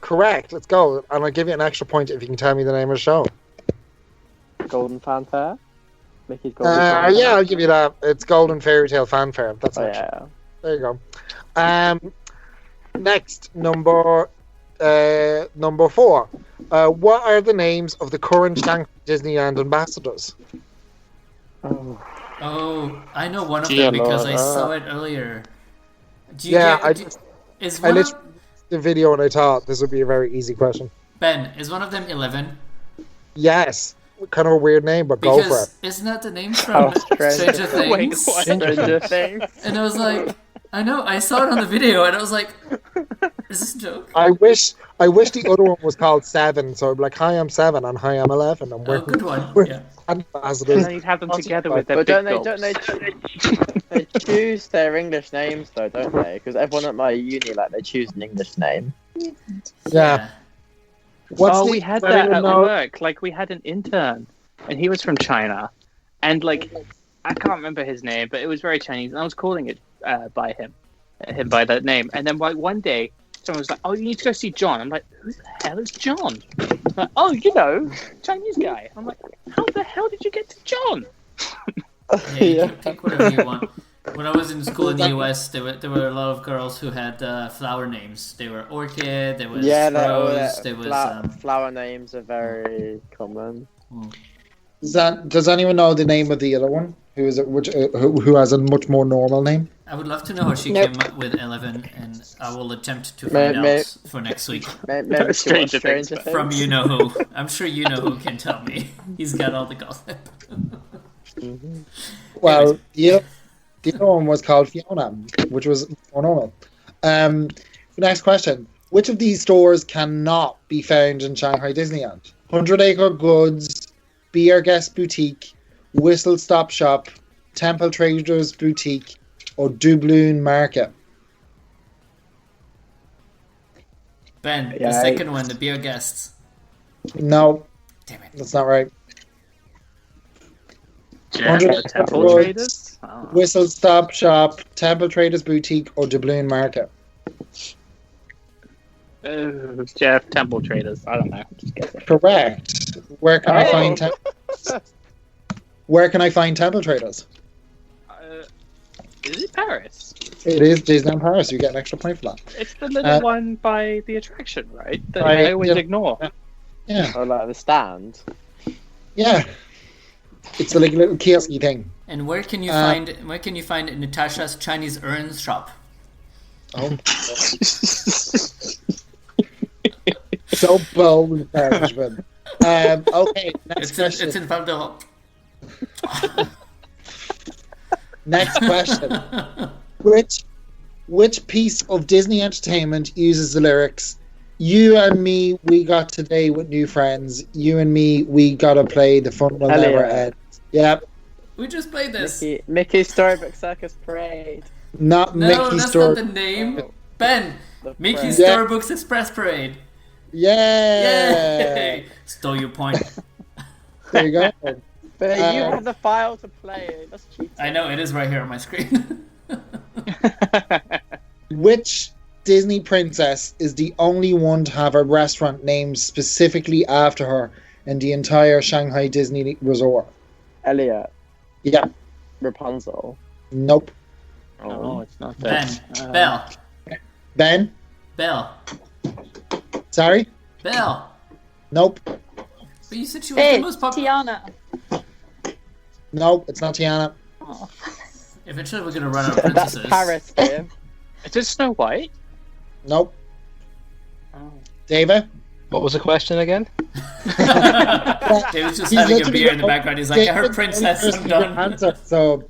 correct, it's gold. And I'll give you an extra point if you can tell me the name of the show. Golden Fanfare? Mickey's Golden Fanfare? Yeah, I'll give you that. It's Golden Fairy Tale Fanfare. That's it. Yeah. There you go. Next, number 4. What are the names of the current Shanghai Disneyland ambassadors? Oh, I know one of them because I saw it earlier. I looked at the video and I thought this would be a very easy question. Ben, is one of them 11? Yes. Kind of a weird name, but go for it. Isn't that the name from Stranger Things? Wait, what? Stranger Things. And I was like, I know, I saw it on the video and I was like, is this a joke? I wish the other one was called 7, so I'd be like, hi, I'm 7, and hi, I'm 11. And we're good one. Yeah. ambassadors. And then you'd have them together with their But big don't they choose their English names though, don't they? Because everyone at my uni, like, they choose an English name. Yeah. We had that at work. Like, we had an intern, and he was from China, and like, I can't remember his name, but it was very Chinese, and I was calling it by him by that name. And then like one day, someone was like, "Oh, you need to go see John." I'm like, "Who the hell is John?" Like, "Oh, Chinese guy." I'm like, "How the hell did you get to John?" Yeah, you can pick whatever you want. When I was in school in the US, there were a lot of girls who had flower names. They were orchid, there was rose, there was flower names are very common. Does anyone know the name of the other one? Who has a much more normal name? I would love to know how she came up with 11, and I will attempt to find out for next week. Maybe Stranger Things. From you know who. I'm sure you know who can tell me. He's got all the gossip. Well, the other one was called Fiona, which was more normal. The next question. Which of these stores cannot be found in Shanghai Disneyland? 100 Acre Goods, Be Our Guest Boutique, Whistle Stop Shop, Temple Traders Boutique, or Dublin Market? Ben, the Yeah, second one, the beer guests. No, Damn it. that's not right. Temple Roads, Traders? Oh. Whistle Stop Shop, Temple Traders Boutique, or Dublin Market? Jeff, Temple Traders. I don't know. Just guessing. Correct. Where can I find Where can I find Temple Traders? Is it Paris? It is Disneyland Paris. You get an extra point for that. It's the little one by the attraction, right? That Right, I always yeah. ignore. Yeah, Oh, like the stand. yeah. It's a little kiosky thing. And where can you find Natasha's Chinese urns shop? Oh. So bold encouragement. Okay, next question. It's in Val d'Europe. Next question. Which piece of Disney entertainment uses the lyrics, "You and me, we got today with new friends. You and me, we gotta play. The fun will never Elliot. end." Yep. We just played this. Mickey's Storybook Circus Parade. Not No, Mickey that's Story. not the name. Ben, The Mickey's parade. Yeah. Storybooks Express Parade. Yeah. Yay! Stole your point. There you go. But you have the file to play it. That's cheating. I know, it is right here on my screen. Which Disney princess is the only one to have a restaurant named specifically after her in the entire Shanghai Disney resort? Elliot. Yeah. Rapunzel. Nope. Oh, it's not Ben, that. Belle, Ben? Belle, Sorry? Belle. Nope. But you said she was Hey, the most popular. Tiana. Nope, it's not Tiana. Eventually we're gonna run out of That's princesses. Paris, Dave. Is it Snow White? Nope. Oh. David? What was the question again? David's just He's having a literally beer in the got- background. He's like, I heard David's the princess, only I'm person who done. can answer. So,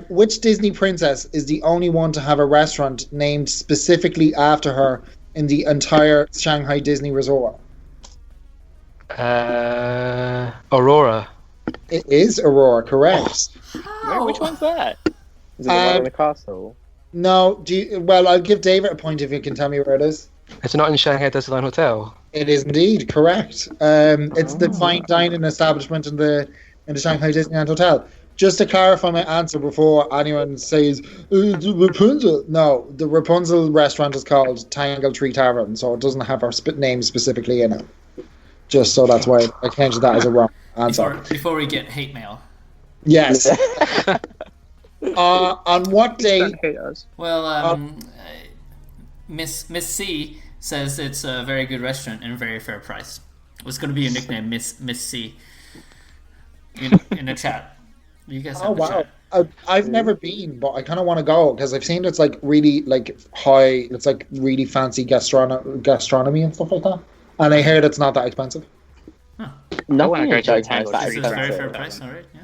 which Disney princess is the only one to have a restaurant named specifically after her in the entire Shanghai Disney resort? Aurora. It is Aurora, correct. Wait, which one's that? Is it the one in the castle? No, well, I'll give David a point if you can tell me where it is. It's not in Shanghai Disneyland Hotel. It is indeed correct. It's the fine dining establishment in the Shanghai Disneyland Hotel. Just to clarify my answer before anyone says the Rapunzel. No, the Rapunzel restaurant is called Tangle Tree Tavern, so it doesn't have our name specifically in it. Just so that's why I changed that as a wrong answer. Before we get hate mail. Yes. On what day? Well, Miss C says it's a very good restaurant and a very fair price. What's going to be your nickname, Miss C? In the chat. You guys have Oh the wow! chat. I've never been, but I kind of want to go because I've seen it's like really like high. It's like really fancy gastronomy and stuff like that. And I heard it's not that expensive. Nothing go in to Shanghai Tangle is that This is a very fair expensive. price, alright, yeah.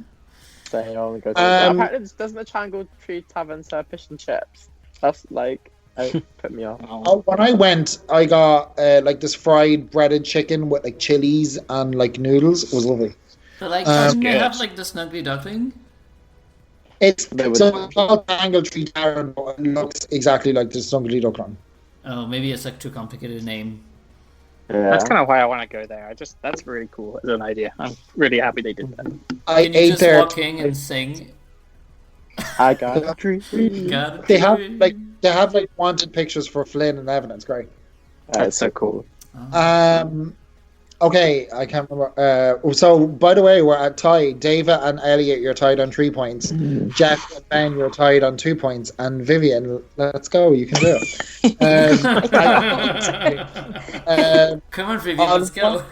So I only go to apparently, doesn't the Tangle Tree Tavern serve fish and chips? That's like, put me off. Oh, when I went, I got like this fried breaded chicken with like chilies and like noodles. It was lovely. But like, That's doesn't it good. have like the snuggly duckling? It's They would- so it's called Tangle Tree Tavern, but it looks exactly like the Snuggly Duckling. Oh, maybe it's like too complicated a name. Yeah. That's kind of why I want to go there. That's really cool as an idea. I'm really happy they did that. I Can you ate just there. walk in and sing? I got a tree. God, They have like wanted pictures for Flynn and Evan. It's great. That's so cool. Okay, I can't remember. So, by the way, we're at tie. David and Elliot, you're tied on 3 points. Jeff and Ben, you're tied on 2 points. And Vivian, let's go. You can do it. Come on, Vivian, let's go.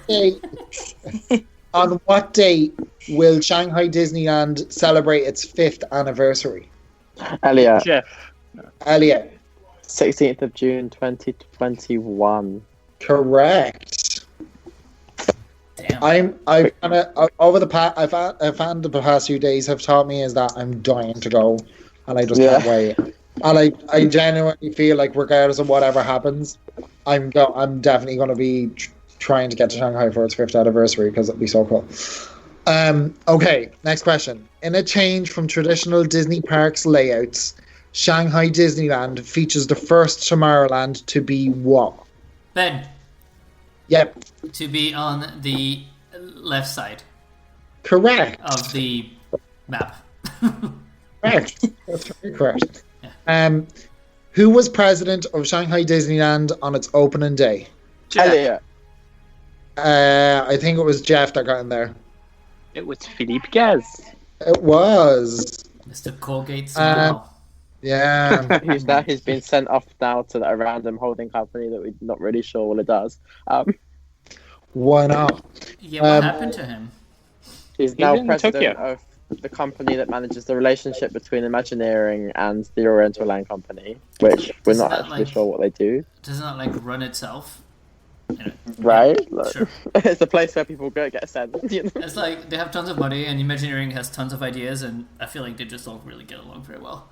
On what date will Shanghai Disneyland celebrate its 5th anniversary? Elliot, Jeff. Elliot, 16th of June 2021. correct. Damn. I've kind of over the past I've found the past few days have taught me is that I'm dying to go, and I just can't wait. And I genuinely feel like regardless of whatever happens, I'm definitely going to be trying to get to Shanghai for its 5th anniversary because it'll be so cool. Okay, next question. In a change from traditional Disney parks layouts, Shanghai Disneyland features the first Tomorrowland to be what? Ben, Yep, to be on the left side correct. of the map. Correct. That's very correct. Who was president of Shanghai Disneyland on its opening day? Elliot. I think it was Jeff that got in there. It was Philippe Gaz. It was. Mr. Colgate Smile. Yeah. He's been sent off now to a random holding company that we're not really sure what it does. Why not? Yeah, what happened to him? He's now in president Tokyo. of the company that manages the relationship between Imagineering and the Oriental Land Company, which we're Isn't not that actually like- sure what they do. Doesn't that like run itself? Anyway, Right? Like, sure. it's a place where people go get sent. You know? It's like they have tons of money and Imagineering has tons of ideas, and I feel like they just don't really get along very well.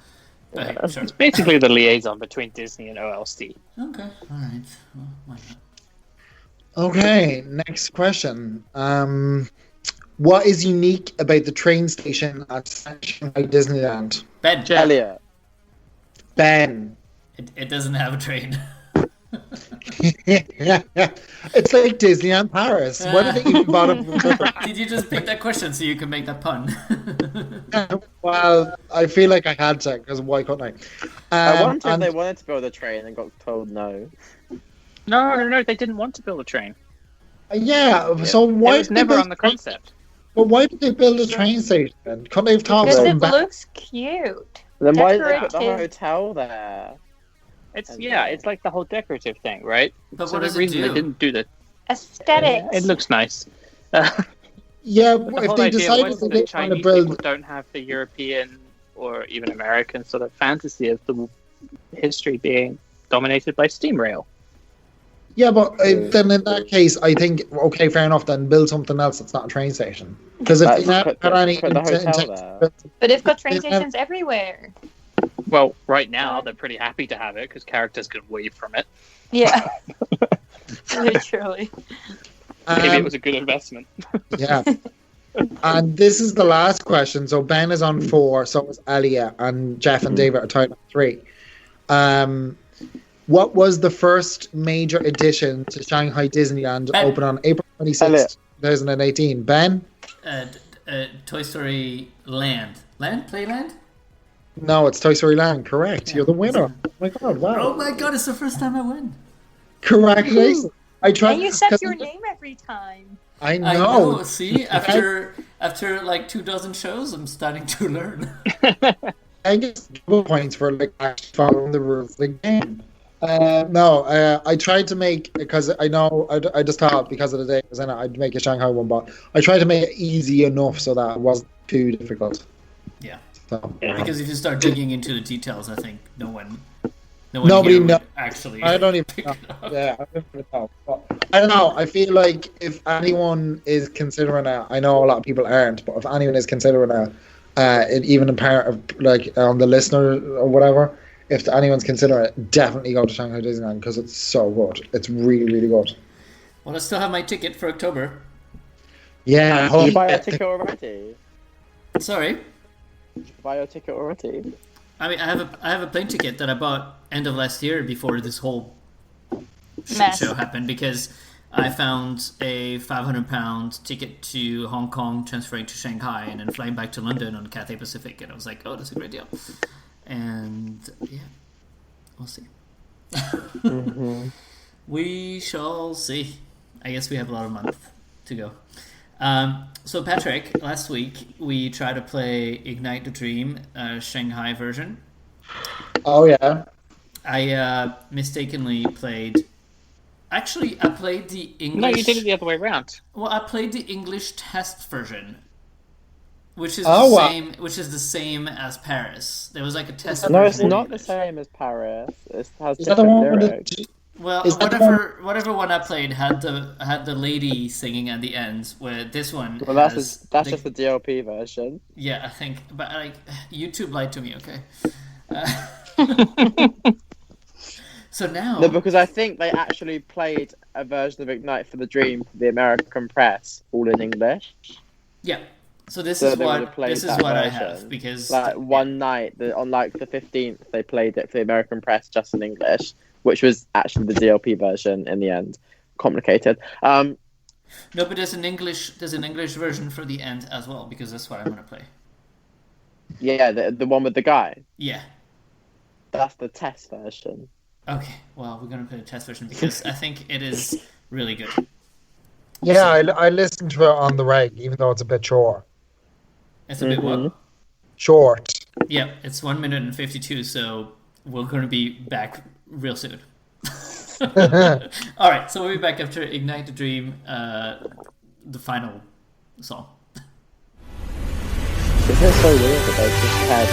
But hey, sure. It's basically the liaison between Disney and OLC. Okay, alright. Well, why not? Okay, next question. What is unique about the train station at Shanghai Disneyland? Ben, Elliot. Ben. it doesn't have a train. Yeah. It's like Disneyland Paris. Why did they even bother? Did you just pick that question so you can make that pun? Well, I feel like I had to, because why couldn't I? I wonder if and- they wanted to build a train and got told no. No, they didn't want to build a train. Yeah, so why It was did they never build on the a train- concept. But why did they build a train station? Couldn't they have thought of Because something it better? looks cute. Then why did they put the Decorative. hotel there? It's like the whole decorative thing, right? But So what the does it reason do? they didn't do that. Aesthetics. It looks nice. Yeah, But the if whole they idea decided was they that didn't want to Chinese build... people don't have the European or even American sort of fantasy of the history being dominated by steam rail. Yeah, but then in that case, I think, okay, fair enough, then build something else that's not a train station. Because if That's they never put had the- any put the hotel intention there. to But they've got train They have- stations everywhere. Well, right now they're pretty happy to have it because characters can wave from it. Yeah. Literally. Maybe it was a good investment. Yeah. And this is the last question. So Ben is on 4, so is Elliot, and Jeff and David are tied on 3. What was the first major addition to Shanghai Disneyland Ben. open on April 26, Elliot. 2018? Ben? Toy Story Land. Land? Playland? No, it's Toy Story Land. Correct. You're the winner. Oh my god, wow. Oh my god, it's the first time I win. Congratulations. I tried. And you said 'cause your name every time. I I know. know, see? After like 24 shows, I'm starting to learn. I get double points for like actually following the rules of the game. No, I tried to make, because I know I just thought because of the day I was in it, I'd make a Shanghai one, but I tried to make it easy enough so that it wasn't too difficult. Yeah. So, Because if you start digging into the details, I think no one Nobody here would knows. actually I don't even pick know. it up. Yeah, I don't even know. But I don't know. I feel like if anyone is considering it, I know a lot of people aren't, but if anyone is considering it, even a part of like on the listener or whatever, if anyone's considering it, definitely go to Shanghai Disneyland because it's so good. It's really, really good. Well, I still have my ticket for October. Yeah, Did you buy a ticket already? Sorry. Did you buy your ticket already? I mean, I have a plane ticket that I bought end of last year before this whole shit Mess. show happened because I found a £500 ticket to Hong Kong, transferring to Shanghai, and then flying back to London on Cathay Pacific, and I was like, oh, that's a great deal. And yeah, we'll see. We shall see. I guess we have a lot of months to go. So Patrick, last week we tried to play Ignite the Dream, Shanghai version. Oh yeah. I mistakenly played. Actually, I played the English. No, you did it the other way around. Well, I played the English test version, which is Oh, the wow. same. Which is the same as Paris. There was like a test. No, it's version in not the English. same as Paris. It has Is that the different one with lyrics. the? Well, Is that the whatever one I played had the lady singing at the end. Where this one. Well, that's has just the DLP version. Yeah, I think, but like YouTube lied to me. Okay. So now. No, because I think they actually played a version of Ignite for the Dream for the American press, all in English. Yeah. So this So is they would have what played this is that what I version. have because Like one night, on like the 15th, they played it for the American press just in English, which was actually the DLP version in the end. Complicated. no, but there's an English version for the end as well because that's what I'm gonna play. Yeah, the one with the guy. Yeah. That's the test version. Okay. Well, we're gonna play the test version because I think it is really good. Yeah, I listened to it on the reg, even though it's a bit short. It's a bit what? Short. Yeah, it's 1 minute and 52, so we're going to be back real soon. All right, so we'll be back after Ignite the Dream, the final song. Isn't it so weird that they've just had...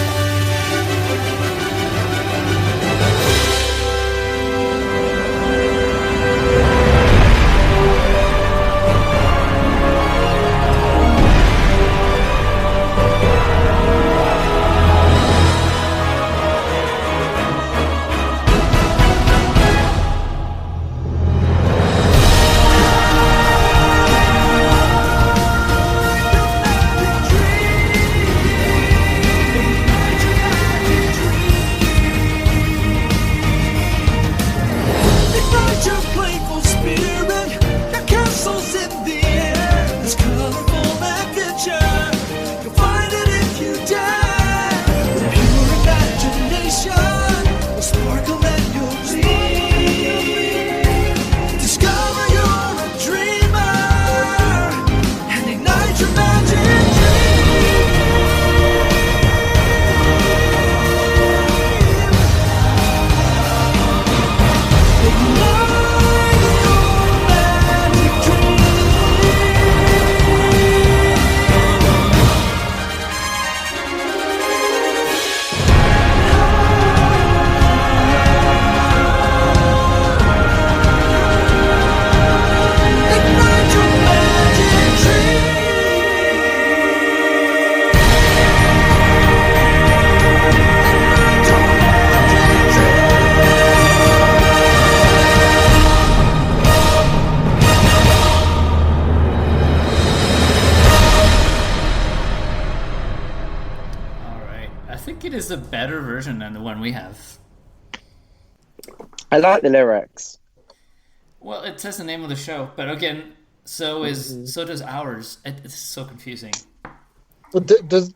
is a better version than the one we have. I like the lyrics. Well, it says the name of the show, but again, so does ours. It's so confusing. But does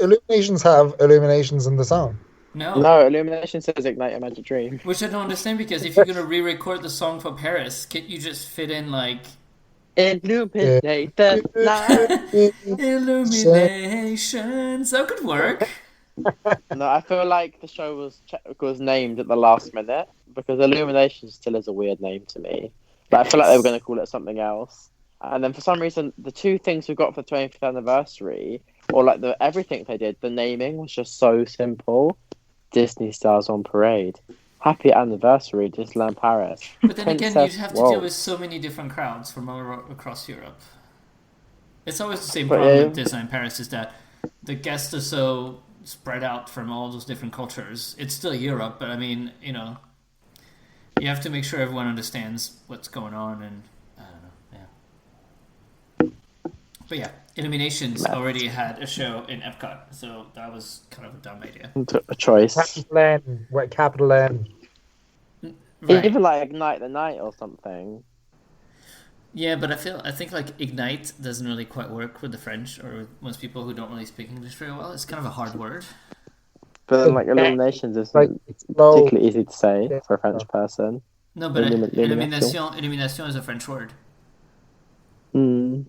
Illuminations have Illuminations in the song? No, Illumination says Ignite Your Magic Dream. Which I don't understand, because if you're gonna re-record the song for Paris, can't you just fit in like Illuminate the night. Illuminations? That could work. No, I feel like the show was named at the last minute, because Illumination still is a weird name to me. But I feel like they were going to call it something else. And then for some reason, the two things we got for the 25th anniversary, or like everything they did, the naming was just so simple. Disney Stars on Parade. Happy anniversary, Disneyland Paris. But then again, Princess you'd have to deal with so many different crowds from all across Europe. It's always the same problem with Disneyland Paris, is that the guests are so spread out from all those different cultures. It's still Europe, but I mean, you know, you have to make sure everyone understands what's going on, and I don't know, yeah. But yeah, Illuminations already had a show in Epcot, so that was kind of a dumb idea. A choice. Capital N. Right. Even like Ignite the Night or something. Yeah, but I think like Ignite doesn't really quite work with the French or with most people who don't really speak English very well. It's kind of a hard word. But then like Illuminations isn't low. particularly easy to say for a French person. No, but Illumination is a French word. Mm.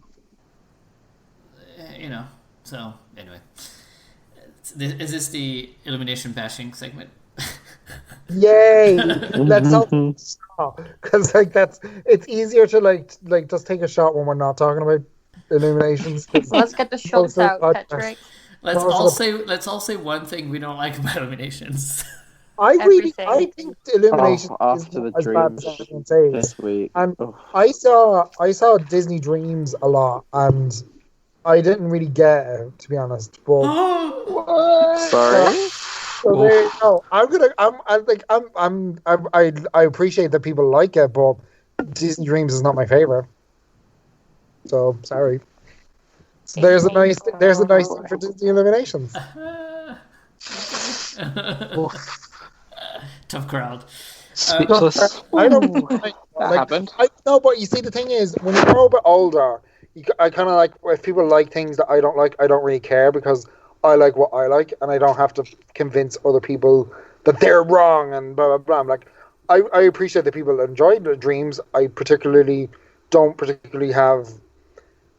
You know, so anyway. Is this the Illumination bashing segment? Yay! Let's stop, because like it's easier to like just take a shot when we're not talking about Illuminations. Let's get the shots out, Patrick. Let's all say one thing we don't like about Illuminations. I think Illuminations is not as bad as everyone says. This week. And I saw Disney Dreams a lot, and I didn't really get it, to be honest. But sorry. So there you go. I appreciate that people like it, but Disney Dreams is not my favorite. So sorry. So there's a nice thing for Disney Illuminations. Tough crowd. Speechless. I don't That happened. No, but you see, the thing is, when you grow a bit older, I kind of like, if people like things that I don't like, I don't really care, because I like what I like, and I don't have to convince other people that they're wrong and blah blah blah. I'm like, I appreciate that people enjoy the dreams. I don't particularly have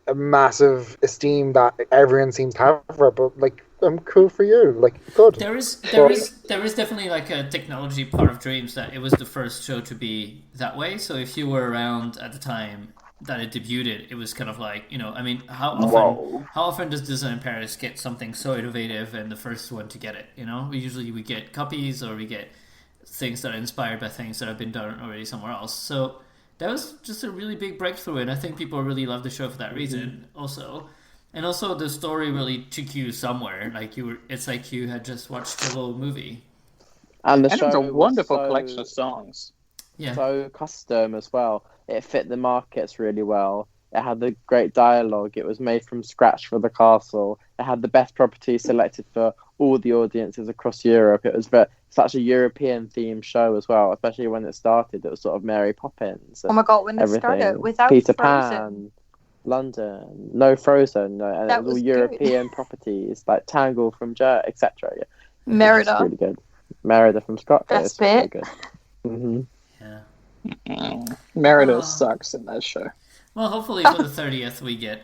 a massive esteem that everyone seems to have for it, but like, I'm cool for you. Like, good. There is definitely like a technology part of Dreams that it was the first show to be that way. So if you were around at the time that it debuted, it was kind of like, I mean, how often does Disneyland Paris get something so innovative and the first one to get it? Usually we get copies, or we get things that are inspired by things that have been done already somewhere else. So that was just a really big breakthrough, and I think people really loved the show for that reason also. And also the story really took you somewhere. Like it's like you had just watched a little movie. And the And show it's a was wonderful collection of songs. Yeah. so custom as well. It fit the markets really well. It had the great dialogue. It was made from scratch for the castle. It had the best properties selected for all the audiences across Europe. It was such a European themed show as well, especially when it started. It was sort of Mary Poppins. Oh my god, when it everything. started without Peter Frozen. Pan, London, no Frozen, and That it was all was European properties like Tangle from etc. Yeah, Merida. it's really good. Merida from Scotland. That's It's really it. good. Mm-hmm. Yeah. Merida sucks in that show. Well, hopefully for the 30th we get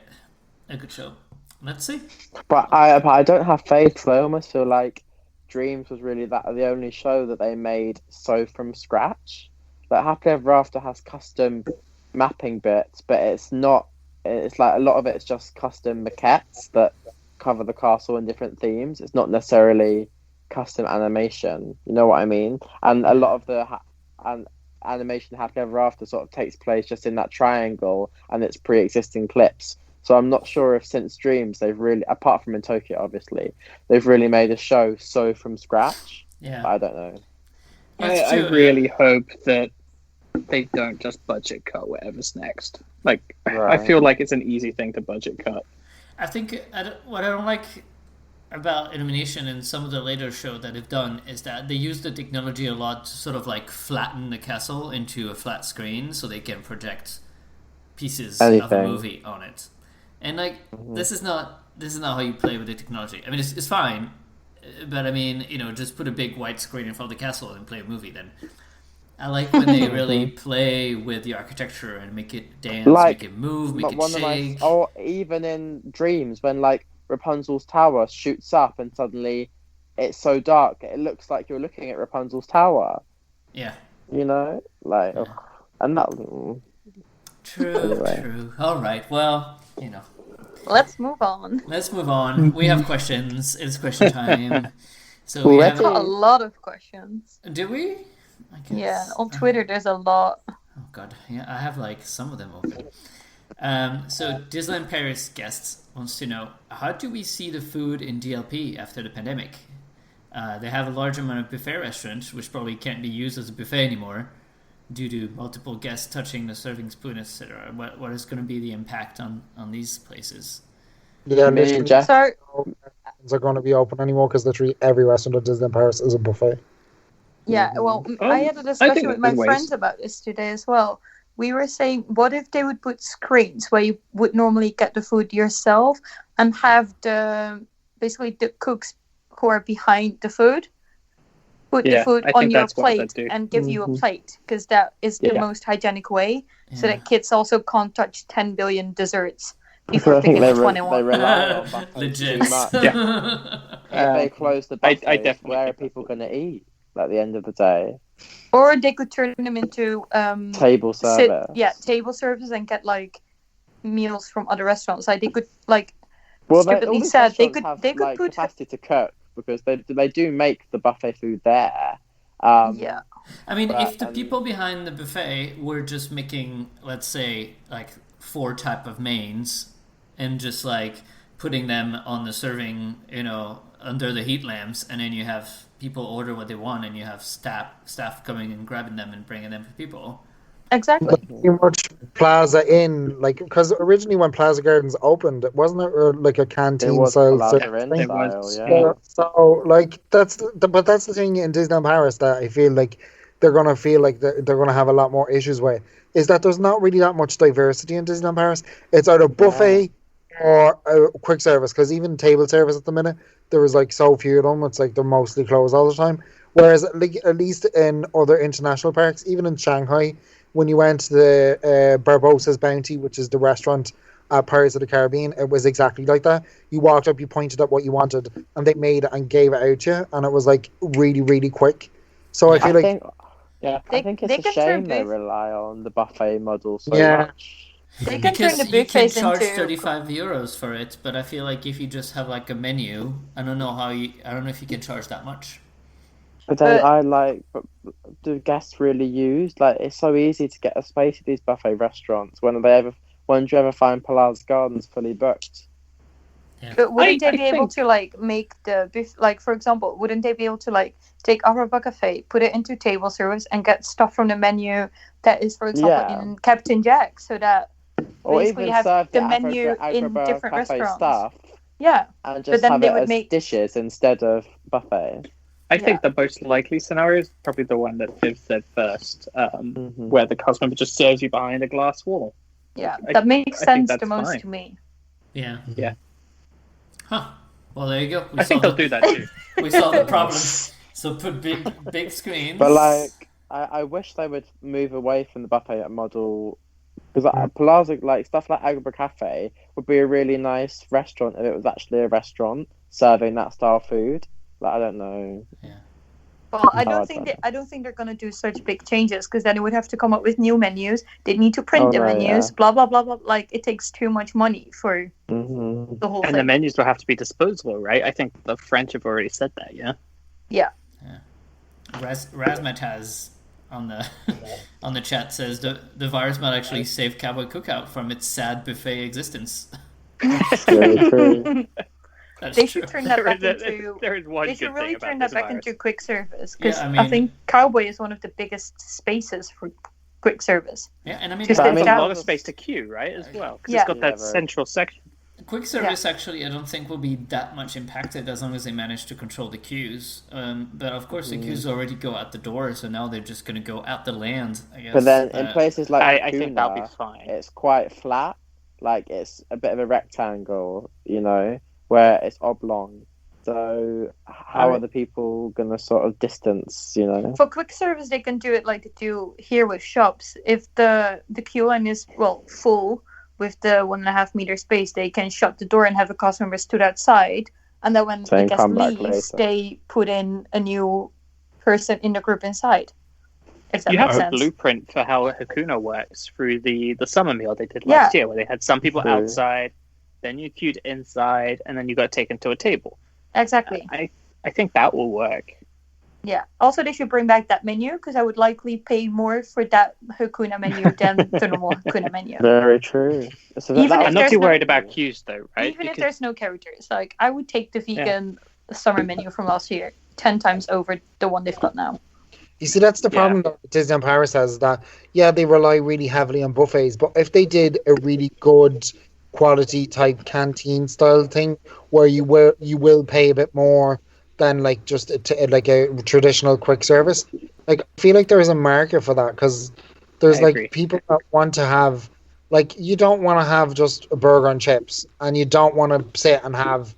a good show. Let's see. But I don't have faith. I almost feel like Dreams was really the only show that they made so from scratch. Like Happily Ever After has custom mapping bits, but it's not. It's like a lot of it's just custom maquettes that cover the castle in different themes. It's not necessarily custom animation. You know what I mean? And a lot of the animation Happily Ever After sort of takes place just in that triangle, and it's pre-existing clips. So I'm not sure if since Dreams they've really, apart from in Tokyo obviously, they've really made a show so from scratch. Yeah. But I don't know. I really hope that they don't just budget cut whatever's next. Like, Right. I feel like it's an easy thing to budget cut. I think what I don't like about Illumination and some of the later show that they've done is that they use the technology a lot to sort of like flatten the castle into a flat screen so they can project pieces of a Anything. movie on it. And like this is not how you play with the technology. I mean, it's fine, but I mean, just put a big white screen in front of the castle and play a movie. Then I like when they really play with the architecture and make it dance, Like, make it move, make But it one of shake. or even in Dreams when like Rapunzel's tower shoots up and suddenly it's so dark it looks like you're looking at Rapunzel's tower. Yeah. Like, Yeah. and that. True, Anyway. true. All right. Well, Let's move on. let's move on. We have questions. It's question time. So we Let's have. Got a lot of questions. Do we? I guess. Yeah, on Twitter there's a lot. Oh God. Yeah, I have like some of them open. So Disneyland Paris guests wants to know, how do we see the food in DLP after the pandemic? They have a large amount of buffet restaurants, which probably can't be used as a buffet anymore due to multiple guests touching the serving spoon, etc. What is going to be the impact on these places? Yeah, Me and literally, Jeff. So are going to be open anymore because literally every restaurant at Disneyland Paris is a buffet. yeah, well, I had a I discussion think with my in ways. friends about this today as well. We were saying, what if they would put screens where you would normally get the food yourself and have basically the cooks who are behind the food put the Yeah, food I on think your that's what plate they'd do. and give you a Mhm. plate, because that is the Yeah. most hygienic way, so Yeah. that kids also can't touch 10 billion desserts Because before I think picking they, which one they they want. rely on buffets Legit. too much. If they close the I buffets, definitely where are think people going to eat at the end of the day? Or they could turn them into Table service. table service and get like meals from other restaurants. Like they could like Well, stupidly all these said, they restaurants could- have, they could like, put- capacity to cook because they do make the buffet food there. yeah. I mean, But, if the people behind the buffet were just making, let's say, like 4 type of mains and just like putting them on the serving, under the heat lamps, and then you have people order what they want and you have staff coming and grabbing them and bringing them to people. Exactly. But pretty much Plaza Inn, like, because originally when Plaza Gardens opened, it wasn't like a It canteen was style Plaza sort of Inn thing. It was, style, yeah. yeah. So like but that's the thing in Disneyland Paris that I feel like they're gonna feel like they're gonna have a lot more issues with, is that there's not really that much diversity in Disneyland Paris. It's either buffet or quick service, because even table service at the minute there was like so few of them. It's like they're mostly closed all the time. Whereas like at least in other international parks, even in Shanghai, when you went to the Barbossa's Bounty, which is the restaurant at Pirates of the Caribbean, it was exactly like that. You walked up, you pointed at what you wanted, and they made it and gave it out to you, and it was like really, really quick. So I feel like, I think it's They a can shame turn they both- rely on the buffet model so Yeah. much. They can turn Because the you can buffets charge into 35 euros for it, but I feel like if you just have like a menu, I don't know if you can charge that much. But then But- but do guests really use, like, it's so easy to get a space at these buffet restaurants. When do you ever find Plaza Gardens fully booked? But wouldn't I they be able think- to like make the like, for example, wouldn't they be able to like take our buffet, put it into table service, and get stuff from the menu that is, for example, Yeah. in Captain Jack, so that Or basically even have serve the menu Agrabah in different cafe restaurants. stuff Yeah, and just then have they it would as make- dishes instead of buffet. I think the most likely scenario is probably the one that Viv said first, where the customer just serves you behind a glass wall. yeah, I- that makes I think sense the that's most fine. to me. Yeah. Yeah. Huh. Well, there you go. I think they'll do that too. We solved the problem. So put big screens. But like, I wish they would move away from the buffet model, because Plaza, like stuff like Agrabah Cafe, would be a really nice restaurant if it was actually a restaurant serving that style food. Like, I don't know. Well, I Oh, don't I think don't I don't think they're gonna do such big changes, because then they would have to come up with new menus. They need to print the menus. Yeah. Blah blah blah blah. Like, it takes too much money for Mm-hmm. the whole And thing. the menus will have to be disposable, right? I think the French have already said that, yeah? Razmat has on the chat says the virus might actually save Cowboy Cookout from its sad buffet existence. Very true. That's They true. should turn that back into. There is one They good should really thing about turn that this back virus. into quick service, because Yeah, I I mean- think Cowboy is one of the biggest spaces for quick service. Yeah, and I mean, Just But I there's mean, a that lot was- of space to queue, right, as well? Because Yeah. it's got that Yeah, very. central section. quick service actually I don't think will be that much impacted as long as they manage to control the queues. But of course the queues already go out the door, so now they're just going to go out the land, I guess. But then in places like I think that'll be Hakuna, fine. it's quite flat. Like, it's a bit of a rectangle, where it's oblong. So how are the people gonna sort of distance, For quick service, they can do it like they do here with shops. If the queue line is full with the 1.5 meter space, they can shut the door and have the customers stood outside, and then when Then the guest come back leaves, later. they put in a new person in the group inside. If that You makes have a sense. blueprint for how Hakuna works through the summer meal they did last year, where they had some people True. outside, then you queued inside, and then you got taken to a table. Exactly. I think that will work. Yeah. Also, they should bring back that menu, because I would likely pay more for that Hakuna menu than the normal Hakuna menu. Very true. So Even if I'm not there's too no- worried about queues, though, right? Even if Because- there's no characters, like, I would take the vegan summer menu from last year 10 times over the one they've got now. you see, that's the problem that Disneyland Paris has, is that, they rely really heavily on buffets, but if they did a really good quality type canteen style thing where you will pay a bit more than like just like a traditional quick service, like, I feel like there is a market for that, because there's I agree. people that want to have, like, you don't want to have just a burger and chips, and you don't want to sit and have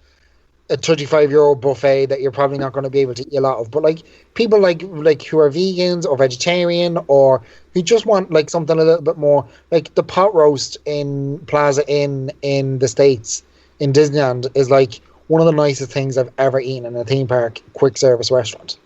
a €35 buffet that you're probably not going to be able to eat a lot of. But like, people like who are vegans or vegetarian, or who just want like something a little bit more, like the pot roast in Plaza Inn in the States in Disneyland is like one of the nicest things I've ever eaten in a theme park quick service restaurant.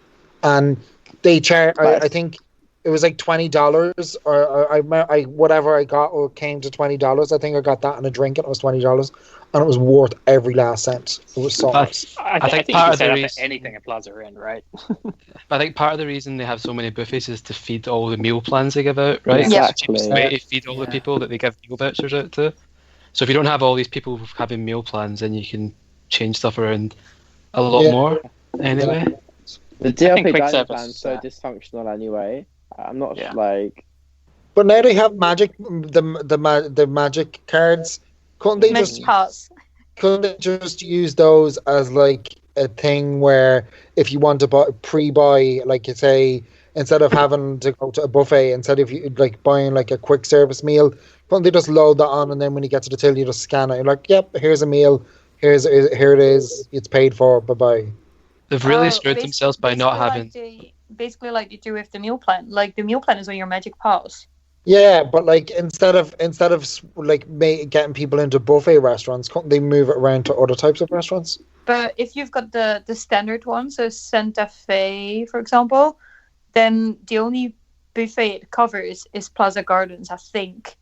And they charge, I think it was like $20, or I whatever I got came to $20. I think I got that and a drink, and it was $20, and it was worth every last cent. It was so nice. I think think part you of can the set up reason- anything at Plaza Inn, right? I think part of the reason they have so many buffets is to feed all the meal plans they give out, right? Yeah. It's the cheapest Exactly. way to feed all the people that they give meal vouchers out to. So if you don't have all these people having meal plans, then you can change stuff around a lot more anyway. The think DLP quick dining service plan's is so that. dysfunctional anyway. I'm not Yeah. like But now they have the magic cards. Couldn't they Magic just Pass. couldn't they just use those as like a thing where if you want to pre-buy, like you say, instead of having to go to a buffet, instead of you like buying like a quick service meal, couldn't they just load that on and then when you get to the till, you just scan it? You're like, yep, here's a meal. Here it is. It's paid for. Bye bye. They've really screwed themselves by not having. Basically, like they do with the meal plan. Like the meal plan is on your Magic Pass. Yeah, but like instead of like getting people into buffet restaurants, couldn't they move it around to other types of restaurants? But if you've got the standard one, so Santa Fe, for example, then the only buffet it covers is Plaza Gardens. I think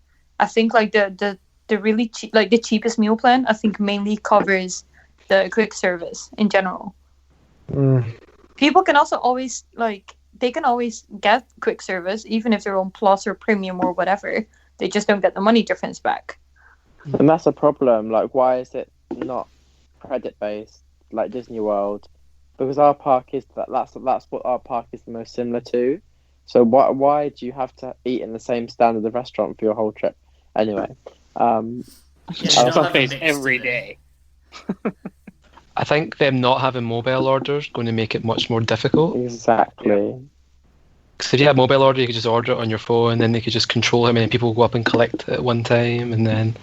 like the really cheap, like the cheapest meal plan, I think mainly covers the quick service in general. People can also always they can always get quick service even if they're on Plus or Premium or whatever. They just don't get the money difference back. And that's a problem. Like, why is it not credit based like Disney World? Because our park is that's what our park is the most similar to. So why do you have to eat in the same standard of restaurant for your whole trip? Anyway, I face every day. I think them not having mobile orders going to make it much more difficult. Exactly. Because if you have mobile order, you could just order it on your phone, and then they could just control how many people go up and collect it at one time, and then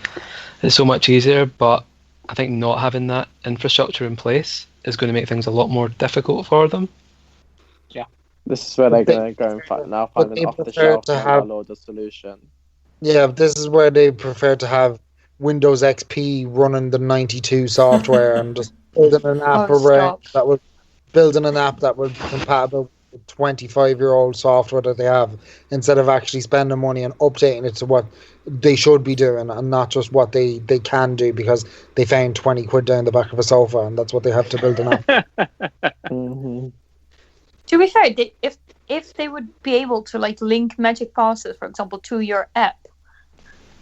it's so much easier. But I think not having that infrastructure in place is going to make things a lot more difficult for them. Yeah, this is where they're going to go and find an off-the-shelf mobile order solution. Yeah, this is where they prefer to have Windows XP running the 92 software and just building an app that would be compatible with 25-year-old software that they have, instead of actually spending money and updating it to what they should be doing and not just what they can do because they found 20 quid down the back of a sofa and that's what they have to build an app. Mm-hmm. To be fair, if they would be able to like link Magic Passes, for example, to your app,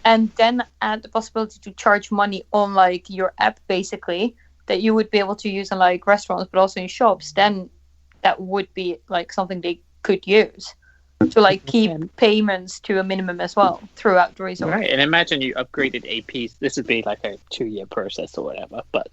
and then add the possibility to charge money on like your app, basically, that you would be able to use in like restaurants, but also in shops, then that would be like something they could use to like keep payments to a minimum as well throughout the resort. Right, and imagine you upgraded APs. This would be like a 2-year process or whatever, but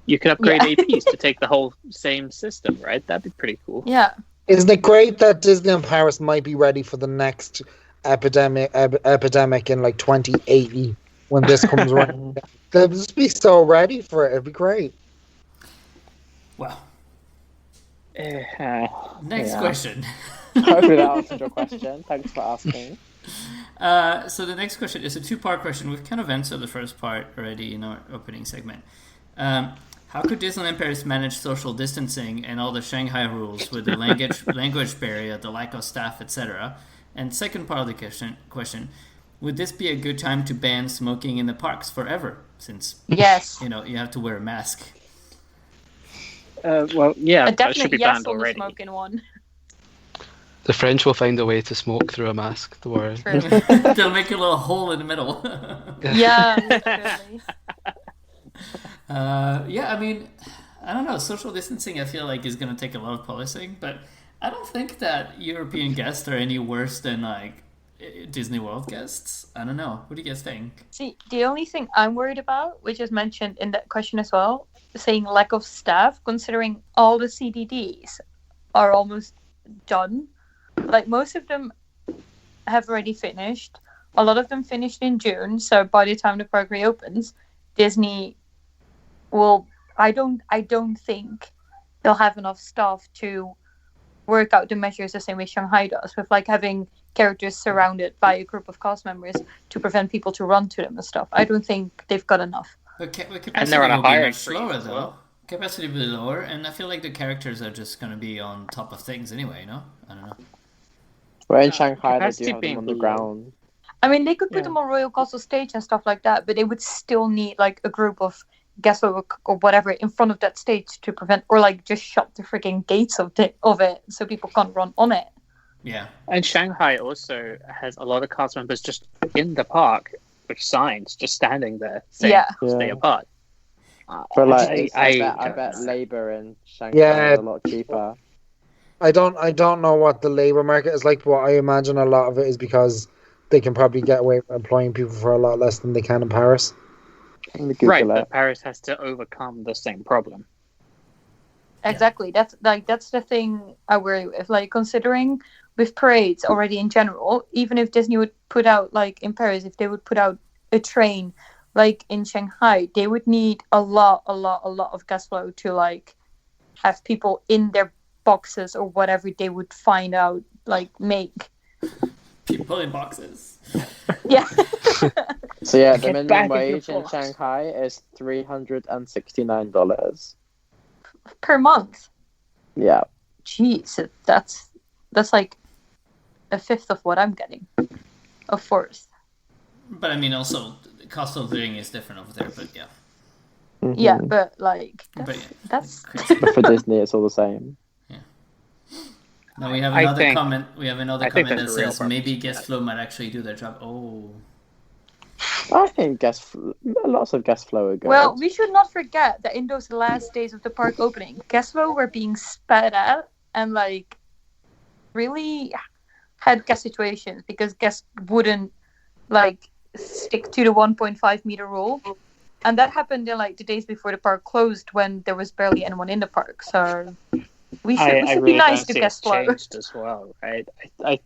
you could upgrade APs to take the whole same system, right? That'd be pretty cool. Yeah. Isn't it great that Disneyland Paris might be ready for the next epidemic in like 2080 when this comes around? They'll just be so ready for it. It'd be great. Well, next question. Hopefully that answered your question. Thanks for asking. So the next question is a two-part question. We've kind of answered the first part already in our opening segment. How could Disneyland Paris manage social distancing and all the Shanghai rules with the language barrier, the lack of staff, etc.? And second part of the question, would this be a good time to ban smoking in the parks forever? Since you have to wear a mask. Well, yeah, a that should be definite banned already. Smoking one. The French will find a way to smoke through a mask. Don't worry. They'll make a little hole in the middle. Yeah, literally. I mean, I don't know. Social distancing, I feel like, is going to take a lot of policing, but I don't think that European guests are any worse than like Disney World guests. I don't know. What do you guys think? See, the only thing I'm worried about, which is mentioned in that question as well, saying lack of staff, considering all the CDDs are almost done. Like, most of them have already finished. A lot of them finished in June, so by the time the park reopens, Disney will... I don't think they'll have enough staff to work out the measures the same way Shanghai does, with like having characters surrounded by a group of cast members to prevent people to run to them and stuff. I don't think they've got enough. Capacity and they're on a will be hiring much slower freeze as though. well. Capacity will be lower, and I feel like the characters are just going to be on top of things anyway. No, I don't know. Well, in Shanghai, they capacity do have them being on the low. ground. I mean, they could put them on Royal Castle Stage and stuff like that, but they would still need like a group of guests or whatever in front of that stage to prevent, or like just shut the freaking gates of it so people can't run on it. Yeah. And Shanghai also has a lot of cast members just in the park with signs, just standing there saying, stay apart. But like, I bet labor in Shanghai is a lot cheaper. I don't know what the labor market is like, but I imagine a lot of it is because they can probably get away with employing people for a lot less than they can in Paris. Right, but Paris has to overcome the same problem. Exactly. That's the thing I worry with. Like, considering with parades already in general, even if Disney would put out, like in Paris, if they would put out a train like in Shanghai, they would need a lot of gas flow to like have people in their boxes or whatever they would find out like make. People in boxes. Yeah. So yeah, the minimum wage in Shanghai is $369 per month. Yeah. Jeez, that's like a fifth of what I'm getting. A fourth. But I mean, also the cost of living is different over there. But yeah. Mm-hmm. Yeah, but like that's But for Disney, it's all the same. Now we have another comment. We have another comment that says maybe guest flow might actually do their job. Oh. I think lots of guest flow are good. Well, we should not forget that in those last days of the park opening, guest flow were being spat at and like really had guest situations because guests wouldn't like stick to the 1.5 meter rule, and that happened in like the days before the park closed when there was barely anyone in the park. So we should really be nice to guest flow. Changed as well, right? I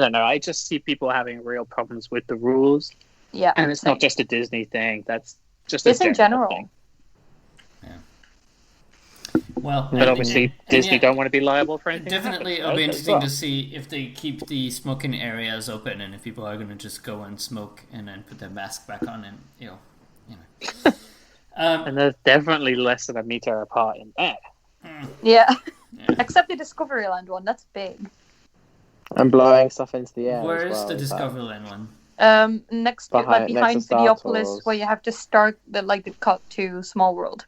don't know. I just see people having real problems with the rules. Yeah, and it's not just a Disney thing. That's just it's in general thing. Yeah. Well, but obviously Disney don't want to be liable for anything. Definitely, it'll be interesting to see if they keep the smoking areas open and if people are going to just go and smoke and then put their mask back on and you know. And there's definitely less than a meter apart in there. Yeah. Except the Discoveryland one. That's big. And blowing stuff into the air. Where's the Discoveryland one? Next behind Videopolis, where you have to start the cut to Small World.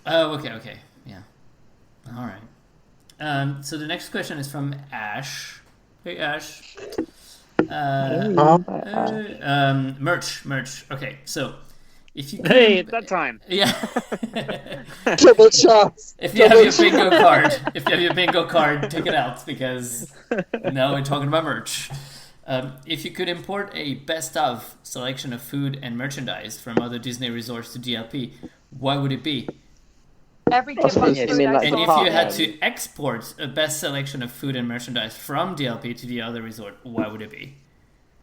Oh, okay, yeah. All right. So the next question is from Ash. Hey, Ash. Merch. Okay, so if you it's that time. Yeah. Triple shots. If you have your bingo card, take it out because now we're talking about merch. If you could import a best-of selection of food and merchandise from other Disney resorts to DLP, what would it be? Every And if you had to export a best selection of food and merchandise from DLP to the other resort, what would it be?